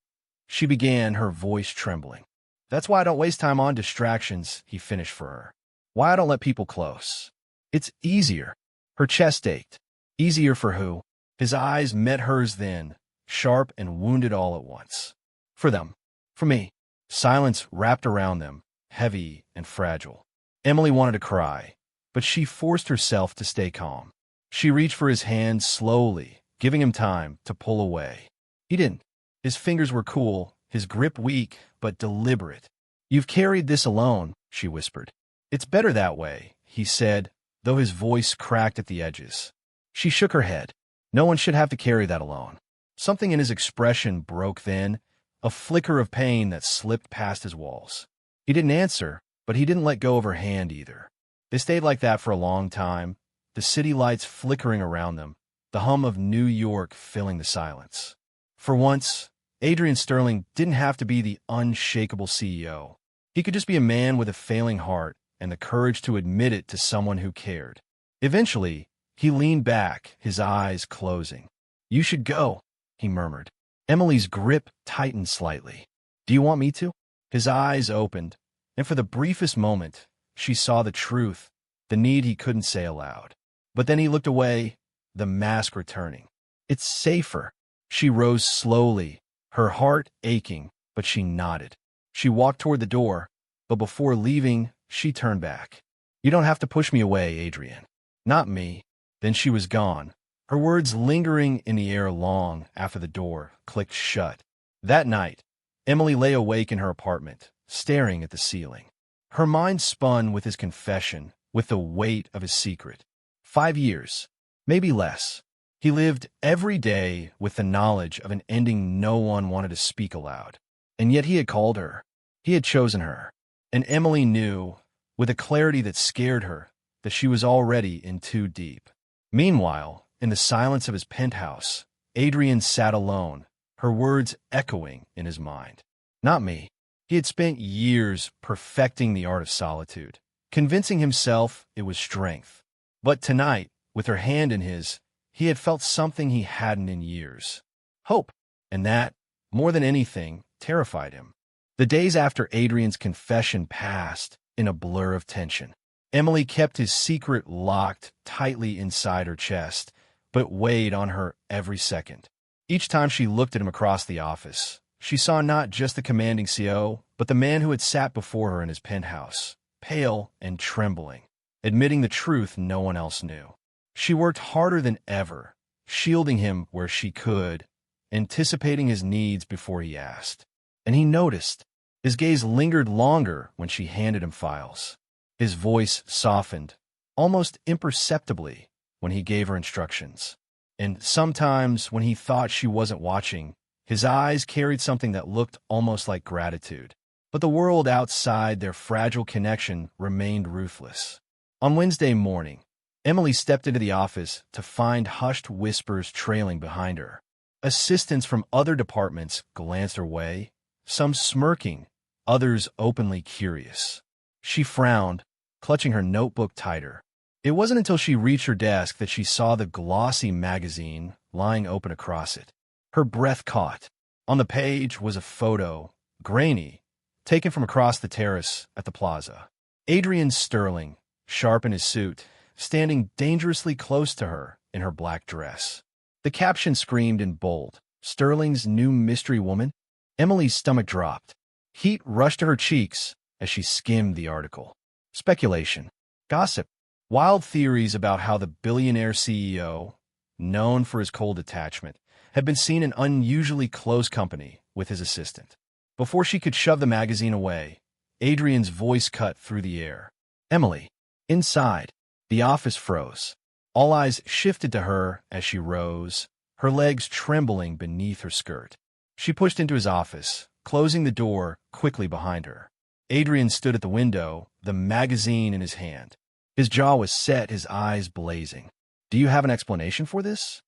She began, her voice trembling. That's why I don't waste time on distractions, he finished for her. Why I don't let people close. It's easier. Her chest ached. Easier for who? His eyes met hers then, sharp and wounded all at once. For them. For me. Silence wrapped around them, heavy and fragile. Emily wanted to cry, but she forced herself to stay calm. She reached for his hand slowly, giving him time to pull away. He didn't. His fingers were cool, his grip weak, but deliberate. You've carried this alone, she whispered. It's better that way, he said, though his voice cracked at the edges. She shook her head. No one should have to carry that alone. Something in his expression broke then, a flicker of pain that slipped past his walls. He didn't answer, but he didn't let go of her hand either. They stayed like that for a long time, the city lights flickering around them, the hum of New York filling the silence. For once, Adrian Sterling didn't have to be the unshakable CEO. He could just be a man with a failing heart and the courage to admit it to someone who cared. Eventually, he leaned back, his eyes closing. You should go, he murmured. Emily's grip tightened slightly. Do you want me to? His eyes opened, and for the briefest moment, she saw the truth, the need he couldn't say aloud. But then he looked away, the mask returning. It's safer. She rose slowly, her heart aching, but she nodded. She walked toward the door, but before leaving, she turned back. You don't have to push me away, Adrian. Not me. Then she was gone, her words lingering in the air long after the door clicked shut. That night, Emily lay awake in her apartment, staring at the ceiling. Her mind spun with his confession, with the weight of his secret. 5 years, maybe less. He lived every day with the knowledge of an ending no one wanted to speak aloud. And yet he had called her. He had chosen her. And Emily knew, with a clarity that scared her, that she was already in too deep. Meanwhile, in the silence of his penthouse, Adrian sat alone, her words echoing in his mind. Not me. He had spent years perfecting the art of solitude, convincing himself it was strength. But tonight, with her hand in his, he had felt something he hadn't in years. Hope. And that, more than anything, terrified him. The days after Adrian's confession passed in a blur of tension. Emily kept his secret locked tightly inside her chest, but weighed on her every second. Each time she looked at him across the office, she saw not just the commanding CO, but the man who had sat before her in his penthouse, pale and trembling, admitting the truth no one else knew. She worked harder than ever, shielding him where she could, anticipating his needs before he asked. And he noticed. His gaze lingered longer when she handed him files. His voice softened, almost imperceptibly, when he gave her instructions. And sometimes, when he thought she wasn't watching, his eyes carried something that looked almost like gratitude. But the world outside their fragile connection remained ruthless. On Wednesday morning, Emily stepped into the office to find hushed whispers trailing behind her. Assistants from other departments glanced her way, some smirking, others openly curious. She frowned, clutching her notebook tighter. It wasn't until she reached her desk that she saw the glossy magazine lying open across it. Her breath caught. On the page was a photo, grainy, taken from across the terrace at the plaza. Adrian Sterling, sharp in his suit, standing dangerously close to her in her black dress. The caption screamed in bold, "Sterling's new mystery woman?" Emily's stomach dropped. Heat rushed to her cheeks as she skimmed the article. Speculation, gossip, wild theories about how the billionaire CEO, known for his cold attachment, had been seen in unusually close company with his assistant. Before she could shove the magazine away, Adrian's voice cut through the air. "Emily." Inside, the office froze. All eyes shifted to her as she rose, her legs trembling beneath her skirt. She pushed into his office, closing the door quickly behind her. Adrian stood at the window, the magazine in his hand. His jaw was set, his eyes blazing. "Do you have an explanation for this?"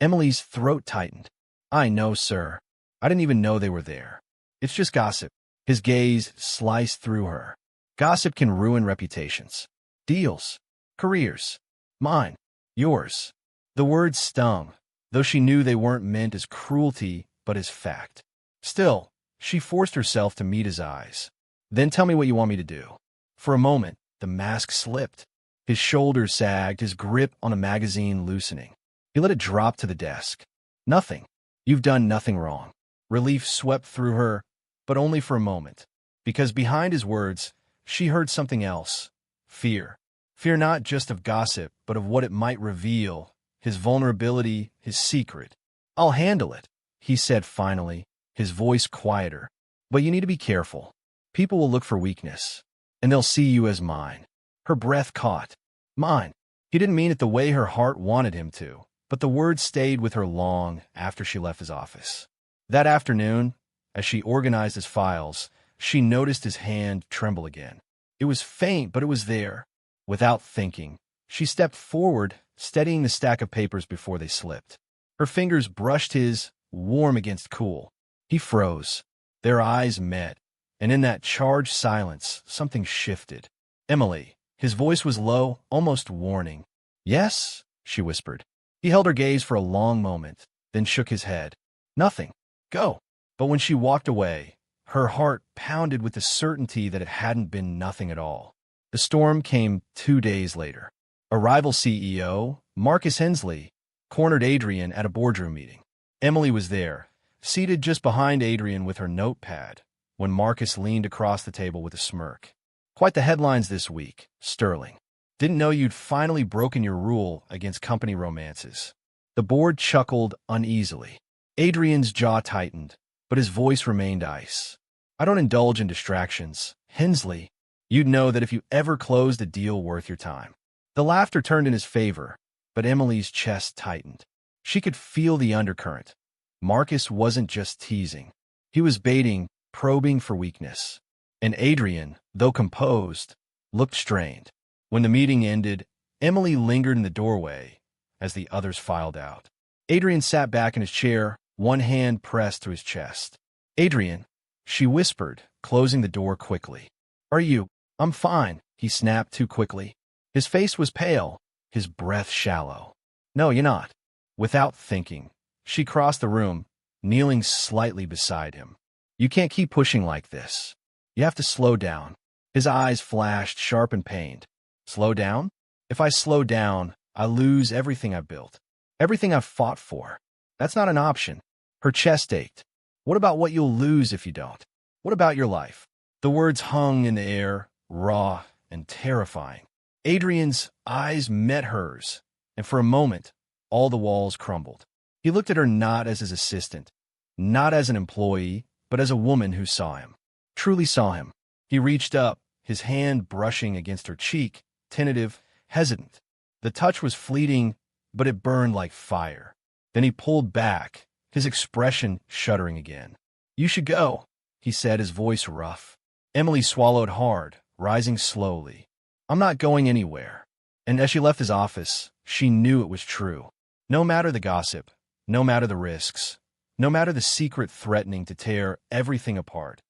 Emily's throat tightened. "I know, sir. I didn't even know they were there. It's just gossip." His gaze sliced through her. "Gossip can ruin reputations. Deals. Careers. Mine. Yours." The words stung, though she knew they weren't meant as cruelty but as fact. Still, she forced herself to meet his eyes. "Then tell me what you want me to do." For a moment, the mask slipped. His shoulders sagged, his grip on a magazine loosening. He let it drop to the desk. "Nothing. You've done nothing wrong." Relief swept through her, but only for a moment, because behind his words, she heard something else. Fear. Fear not just of gossip, but of what it might reveal, his vulnerability, his secret. "I'll handle it," he said finally, his voice quieter. "But you need to be careful. People will look for weakness, and they'll see you as mine." Her breath caught. Mine. He didn't mean it the way her heart wanted him to, but the words stayed with her long after she left his office. That afternoon, as she organized his files, she noticed his hand tremble again. It was faint, but it was there. Without thinking, she stepped forward, steadying the stack of papers before they slipped. Her fingers brushed his, warm against cool. He froze. Their eyes met, and in that charged silence, something shifted. "Emily." His voice was low, almost warning. "Yes?" she whispered. He held her gaze for a long moment, then shook his head. "Nothing. Go." But when she walked away, her heart pounded with the certainty that it hadn't been nothing at all. The storm came 2 days later. A rival CEO, Marcus Hensley, cornered Adrian at a boardroom meeting. Emily was there, seated just behind Adrian with her notepad, when Marcus leaned across the table with a smirk. "Quite the headlines this week, Sterling. Didn't know you'd finally broken your rule against company romances." The board chuckled uneasily. Adrian's jaw tightened, but his voice remained ice. "I don't indulge in distractions. Hensley, you'd know that if you ever closed a deal worth your time." The laughter turned in his favor, but Emily's chest tightened. She could feel the undercurrent. Marcus wasn't just teasing. He was baiting, probing for weakness. And Adrian, though composed, looked strained. When the meeting ended, Emily lingered in the doorway as the others filed out. Adrian sat back in his chair, one hand pressed to his chest. "Adrian," she whispered, closing the door quickly. "Are you—" "I'm fine," he snapped too quickly. His face was pale, his breath shallow. "No, you're not." Without thinking, she crossed the room, kneeling slightly beside him. "You can't keep pushing like this. You have to slow down." His eyes flashed, sharp and pained. "Slow down? If I slow down, I lose everything I've built, everything I've fought for. That's not an option." Her chest ached. "What about what you'll lose if you don't? What about your life?" The words hung in the air, raw and terrifying. Adrian's eyes met hers, and for a moment, all the walls crumbled. He looked at her not as his assistant, not as an employee, but as a woman who saw him, truly saw him. He reached up, his hand brushing against her cheek, tentative, hesitant. The touch was fleeting, but it burned like fire. Then he pulled back, his expression shuddering again. "You should go," he said, his voice rough. Emily swallowed hard, rising slowly. "I'm not going anywhere." And as she left his office, she knew it was true. No matter the gossip, no matter the risks, no matter the secret threatening to tear everything apart,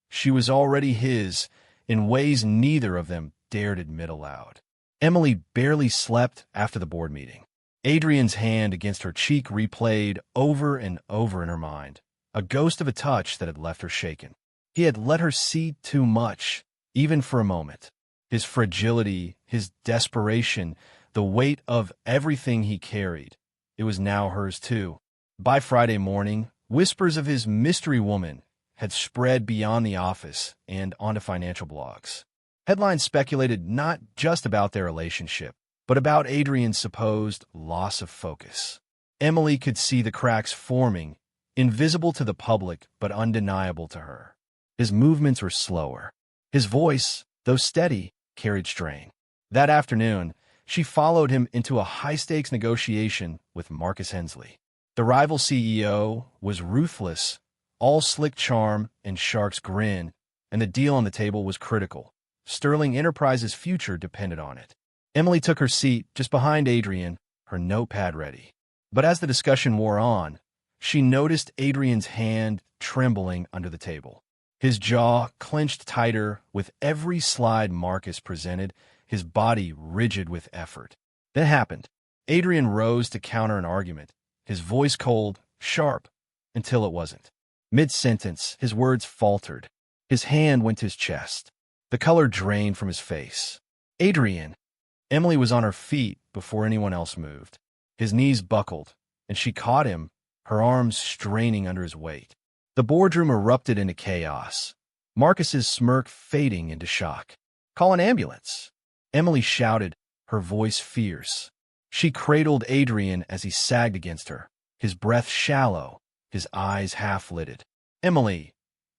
she was already his in ways neither of them dared admit aloud. Emily barely slept after the board meeting. Adrian's hand against her cheek replayed over and over in her mind, a ghost of a touch that had left her shaken. He had let her see too much, even for a moment. His fragility, his desperation, the weight of everything he carried. It was now hers too. By Friday morning, whispers of his mystery woman had spread beyond the office and onto financial blogs. Headlines speculated not just about their relationship, but about Adrian's supposed loss of focus. Emily could see the cracks forming, invisible to the public but undeniable to her. His movements were slower. His voice, though steady, carried strain. That afternoon, she followed him into a high-stakes negotiation with Marcus Hensley. The rival CEO was ruthless, all slick charm and shark's grin, and the deal on the table was critical. Sterling Enterprises' future depended on it. Emily took her seat just behind Adrian, her notepad ready. But as the discussion wore on, she noticed Adrian's hand trembling under the table. His jaw clenched tighter with every slide Marcus presented, his body rigid with effort. Then it happened. Adrian rose to counter an argument, his voice cold, sharp, until it wasn't. Mid-sentence, his words faltered. His hand went to his chest. The color drained from his face. Adrian! Emily was on her feet before anyone else moved. His knees buckled, and she caught him, her arms straining under his weight. The boardroom erupted into chaos, Marcus's smirk fading into shock. "Call an ambulance!" Emily shouted, her voice fierce. She cradled Adrian as he sagged against her, his breath shallow, his eyes half-lidded. "Emily!"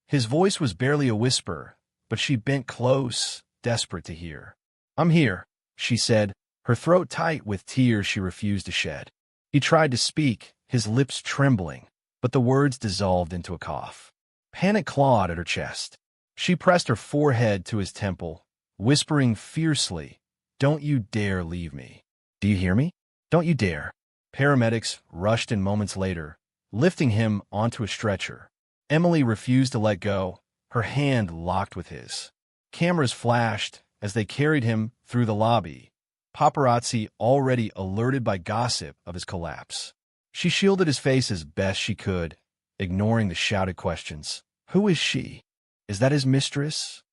His voice was barely a whisper, but she bent close, desperate to hear. "I'm here," she said, her throat tight with tears she refused to shed. He tried to speak, his lips trembling, but the words dissolved into a cough. Panic clawed at her chest. She pressed her forehead to his temple, whispering fiercely, "Don't you dare leave me. Do you hear me? Don't you dare." Paramedics rushed in moments later, lifting him onto a stretcher. Emily refused to let go, her hand locked with his. Cameras flashed as they carried him through the lobby, paparazzi already alerted by gossip of his collapse. She shielded his face as best she could, ignoring the shouted questions. Who is she? Is that his mistress?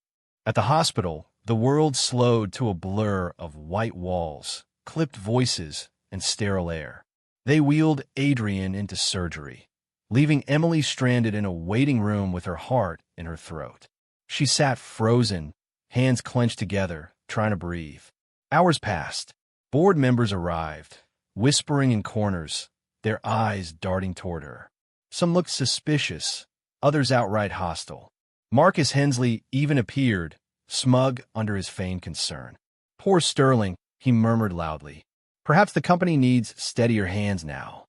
At the hospital, the world slowed to a blur of white walls, clipped voices, and sterile air. They wheeled Adrian into surgery, leaving Emily stranded in a waiting room with her heart in her throat. She sat frozen, hands clenched together, trying to breathe. Hours passed. Board members arrived, whispering in corners, their eyes darting toward her. Some looked suspicious, others outright hostile. Marcus Hensley even appeared, smug under his feigned concern. "Poor Sterling," he murmured loudly. "Perhaps the company needs steadier hands now."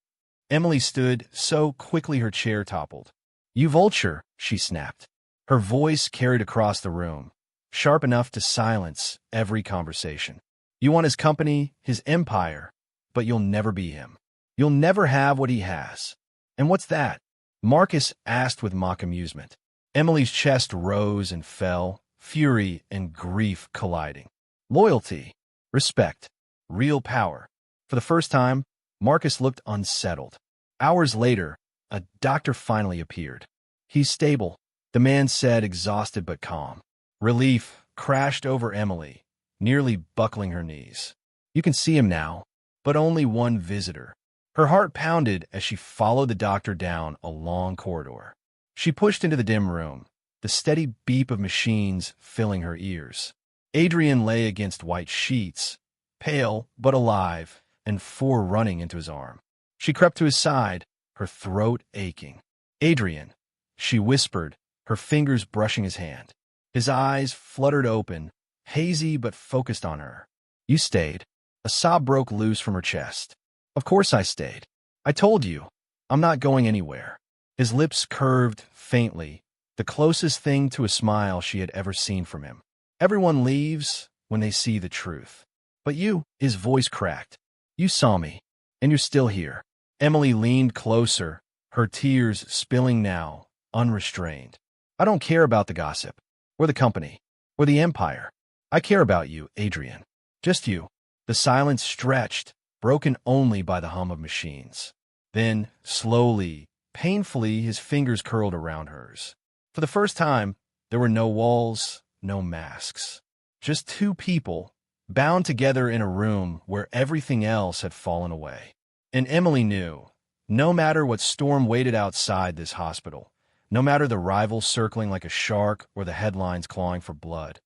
Emily stood so quickly her chair toppled. "You vulture," she snapped. Her voice carried across the room, sharp enough to silence every conversation. "You want his company, his empire, but you'll never be him. You'll never have what he has." "And what's that?" Marcus asked with mock amusement. Emily's chest rose and fell, fury and grief colliding. "Loyalty, respect, real power." For the first time, Marcus looked unsettled. Hours later, a doctor finally appeared. "He's stable," the man said, exhausted but calm. Relief crashed over Emily, nearly buckling her knees. "You can see him now, but only one visitor." Her heart pounded as she followed the doctor down a long corridor. She pushed into the dim room, the steady beep of machines filling her ears. Adrian lay against white sheets, pale but alive, and running into his arm. She crept to his side, her throat aching. "Adrian," she whispered, her fingers brushing his hand. His eyes fluttered open, hazy but focused on her. "You stayed." A sob broke loose from her chest. "Of course I stayed. I told you. I'm not going anywhere." His lips curved faintly, the closest thing to a smile she had ever seen from him. "Everyone leaves when they see the truth. But you," his voice cracked. "You saw me, and you're still here." Emily leaned closer, her tears spilling now, unrestrained. "I don't care about the gossip, or the company, or the empire. I care about you, Adrian. Just you." The silence stretched, broken only by the hum of machines. Then, slowly, painfully, his fingers curled around hers. For the first time, There were no walls, no masks. Just two people, bound together in a room where everything else had fallen away. And Emily knew, no matter what storm waited outside this hospital, no matter the rivals circling like a shark or the headlines clawing for blood,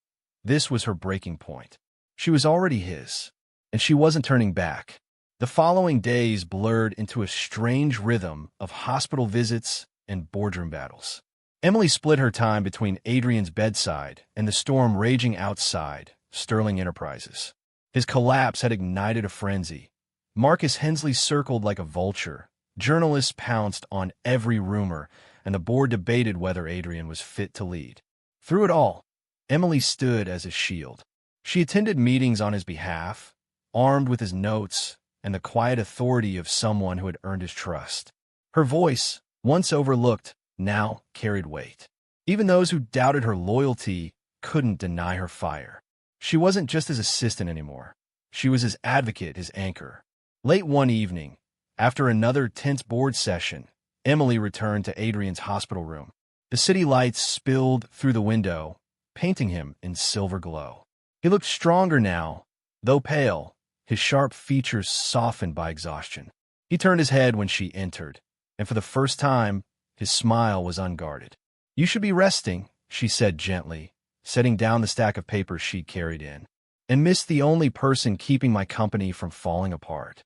this was her breaking point. She was already his, and she wasn't turning back. The following days blurred into a strange rhythm of hospital visits and boardroom battles. Emily split her time between Adrian's bedside and the storm raging outside Sterling Enterprises. His collapse had ignited a frenzy. Marcus Hensley circled like a vulture. Journalists pounced on every rumor, and the board debated whether Adrian was fit to lead. Through it all, Emily stood as a shield. She attended meetings on his behalf, armed with his notes and the quiet authority of someone who had earned his trust. Her voice, once overlooked, now carried weight. Even those who doubted her loyalty couldn't deny her fire. She wasn't just his assistant anymore. She was his advocate, his anchor. Late one evening, after another tense board session, Emily returned to Adrian's hospital room. The city lights spilled through the window, painting him in silver glow. He looked stronger now, though pale, his sharp features softened by exhaustion. He turned his head when she entered, and for the first time, his smile was unguarded. "You should be resting," she said gently, setting down the stack of papers she'd carried in, "and miss the only person keeping my company from falling apart."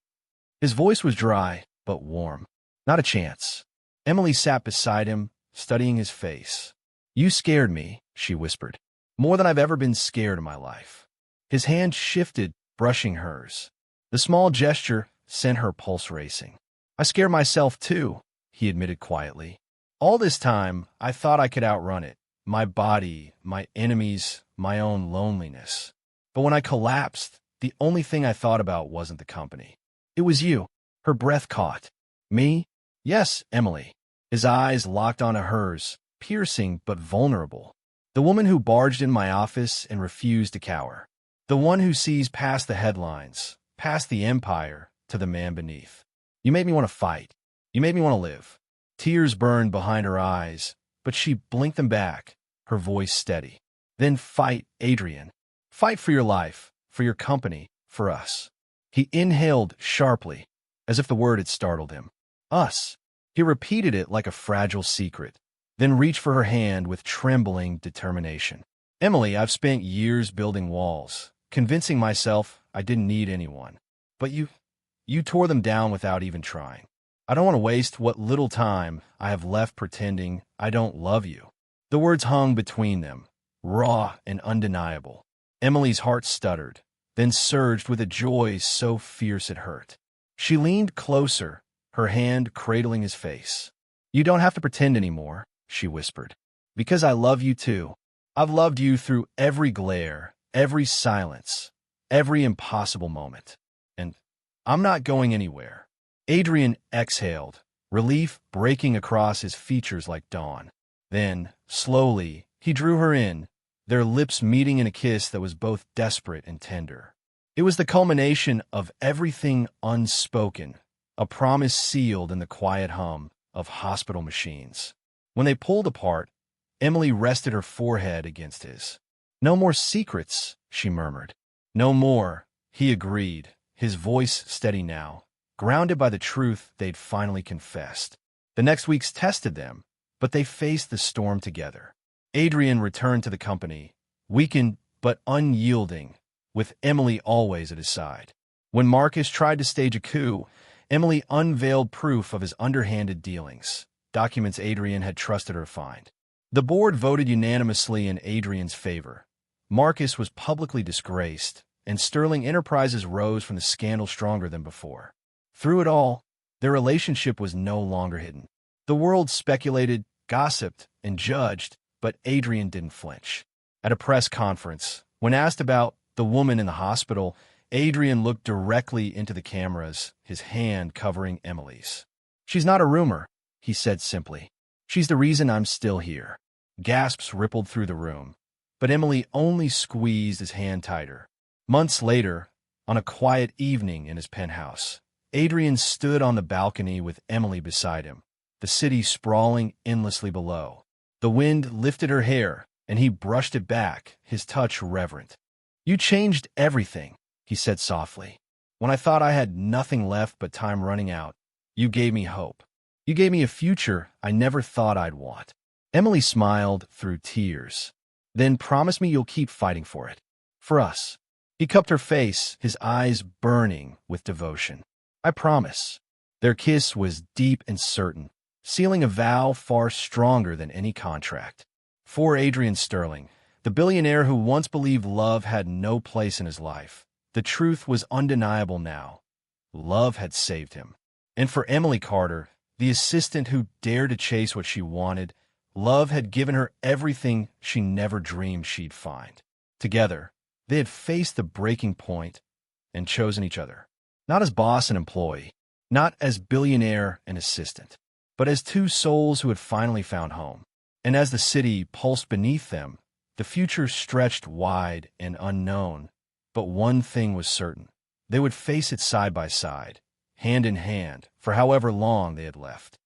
His voice was dry, but warm. "Not a chance." Emily sat beside him, studying his face. "You scared me," she whispered, "more than I've ever been scared in my life." His hand shifted, brushing hers. The small gesture sent her pulse racing. "I scare myself too," he admitted quietly. "All this time, I thought I could outrun it. My body, my enemies, my own loneliness. But when I collapsed, the only thing I thought about wasn't the company. It was you." Her breath caught. "Me?" "Yes, Emily." His eyes locked onto hers, piercing but vulnerable. "The woman who barged in my office and refused to cower. The one who sees past the headlines, past the empire, to the man beneath. You made me want to fight. You made me want to live." Tears burned behind her eyes, but she blinked them back, her voice steady. "Then fight, Adrian. Fight for your life, for your company, for us." He inhaled sharply, as if the word had startled him. "Us." He repeated it like a fragile secret, then reached for her hand with trembling determination. "Emily, I've spent years building walls, convincing myself I didn't need anyone. But you tore them down without even trying. I don't want to waste what little time I have left pretending I don't love you." The words hung between them, raw and undeniable. Emily's heart stuttered, then surged with a joy so fierce it hurt. She leaned closer, her hand cradling his face. "You don't have to pretend anymore," she whispered. "Because I love you too. I've loved you through every glare, every silence, every impossible moment. And I'm not going anywhere." Adrian exhaled, relief breaking across his features like dawn. Then, slowly, he drew her in, their lips meeting in a kiss that was both desperate and tender. It was the culmination of everything unspoken, a promise sealed in the quiet hum of hospital machines. When they pulled apart, Emily rested her forehead against his. "No more secrets," she murmured. "No more," he agreed, his voice steady now, grounded by the truth they'd finally confessed. The next weeks tested them, but they faced the storm together. Adrian returned to the company, weakened but unyielding, with Emily always at his side. When Marcus tried to stage a coup, Emily unveiled proof of his underhanded dealings, documents Adrian had trusted her to find. The board voted unanimously in Adrian's favor. Marcus was publicly disgraced, and Sterling Enterprises rose from the scandal stronger than before. Through it all, their relationship was no longer hidden. The world speculated, gossiped, and judged, but Adrian didn't flinch. At a press conference, when asked about the woman in the hospital, Adrian looked directly into the cameras, his hand covering Emily's. "She's not a rumor," he said simply. "She's the reason I'm still here." Gasps rippled through the room, but Emily only squeezed his hand tighter. Months later, on a quiet evening in his penthouse, Adrian stood on the balcony with Emily beside him, the city sprawling endlessly below. The wind lifted her hair, and he brushed it back, his touch reverent. "You changed everything," he said softly. "When I thought I had nothing left but time running out, you gave me hope. You gave me a future I never thought I'd want." Emily smiled through tears. "Then promise me you'll keep fighting for it. For us." He cupped her face, his eyes burning with devotion. "I promise." Their kiss was deep and certain, sealing a vow far stronger than any contract. For Adrian Sterling, the billionaire who once believed love had no place in his life, the truth was undeniable now. Love had saved him. And for Emily Carter, the assistant who dared to chase what she wanted, love had given her everything she never dreamed she'd find. Together, they had faced the breaking point and chosen each other, not as boss and employee, not as billionaire and assistant, but as two souls who had finally found home. And as the city pulsed beneath them, the future stretched wide and unknown. But one thing was certain: they would face it side by side, hand in hand, for however long they had left.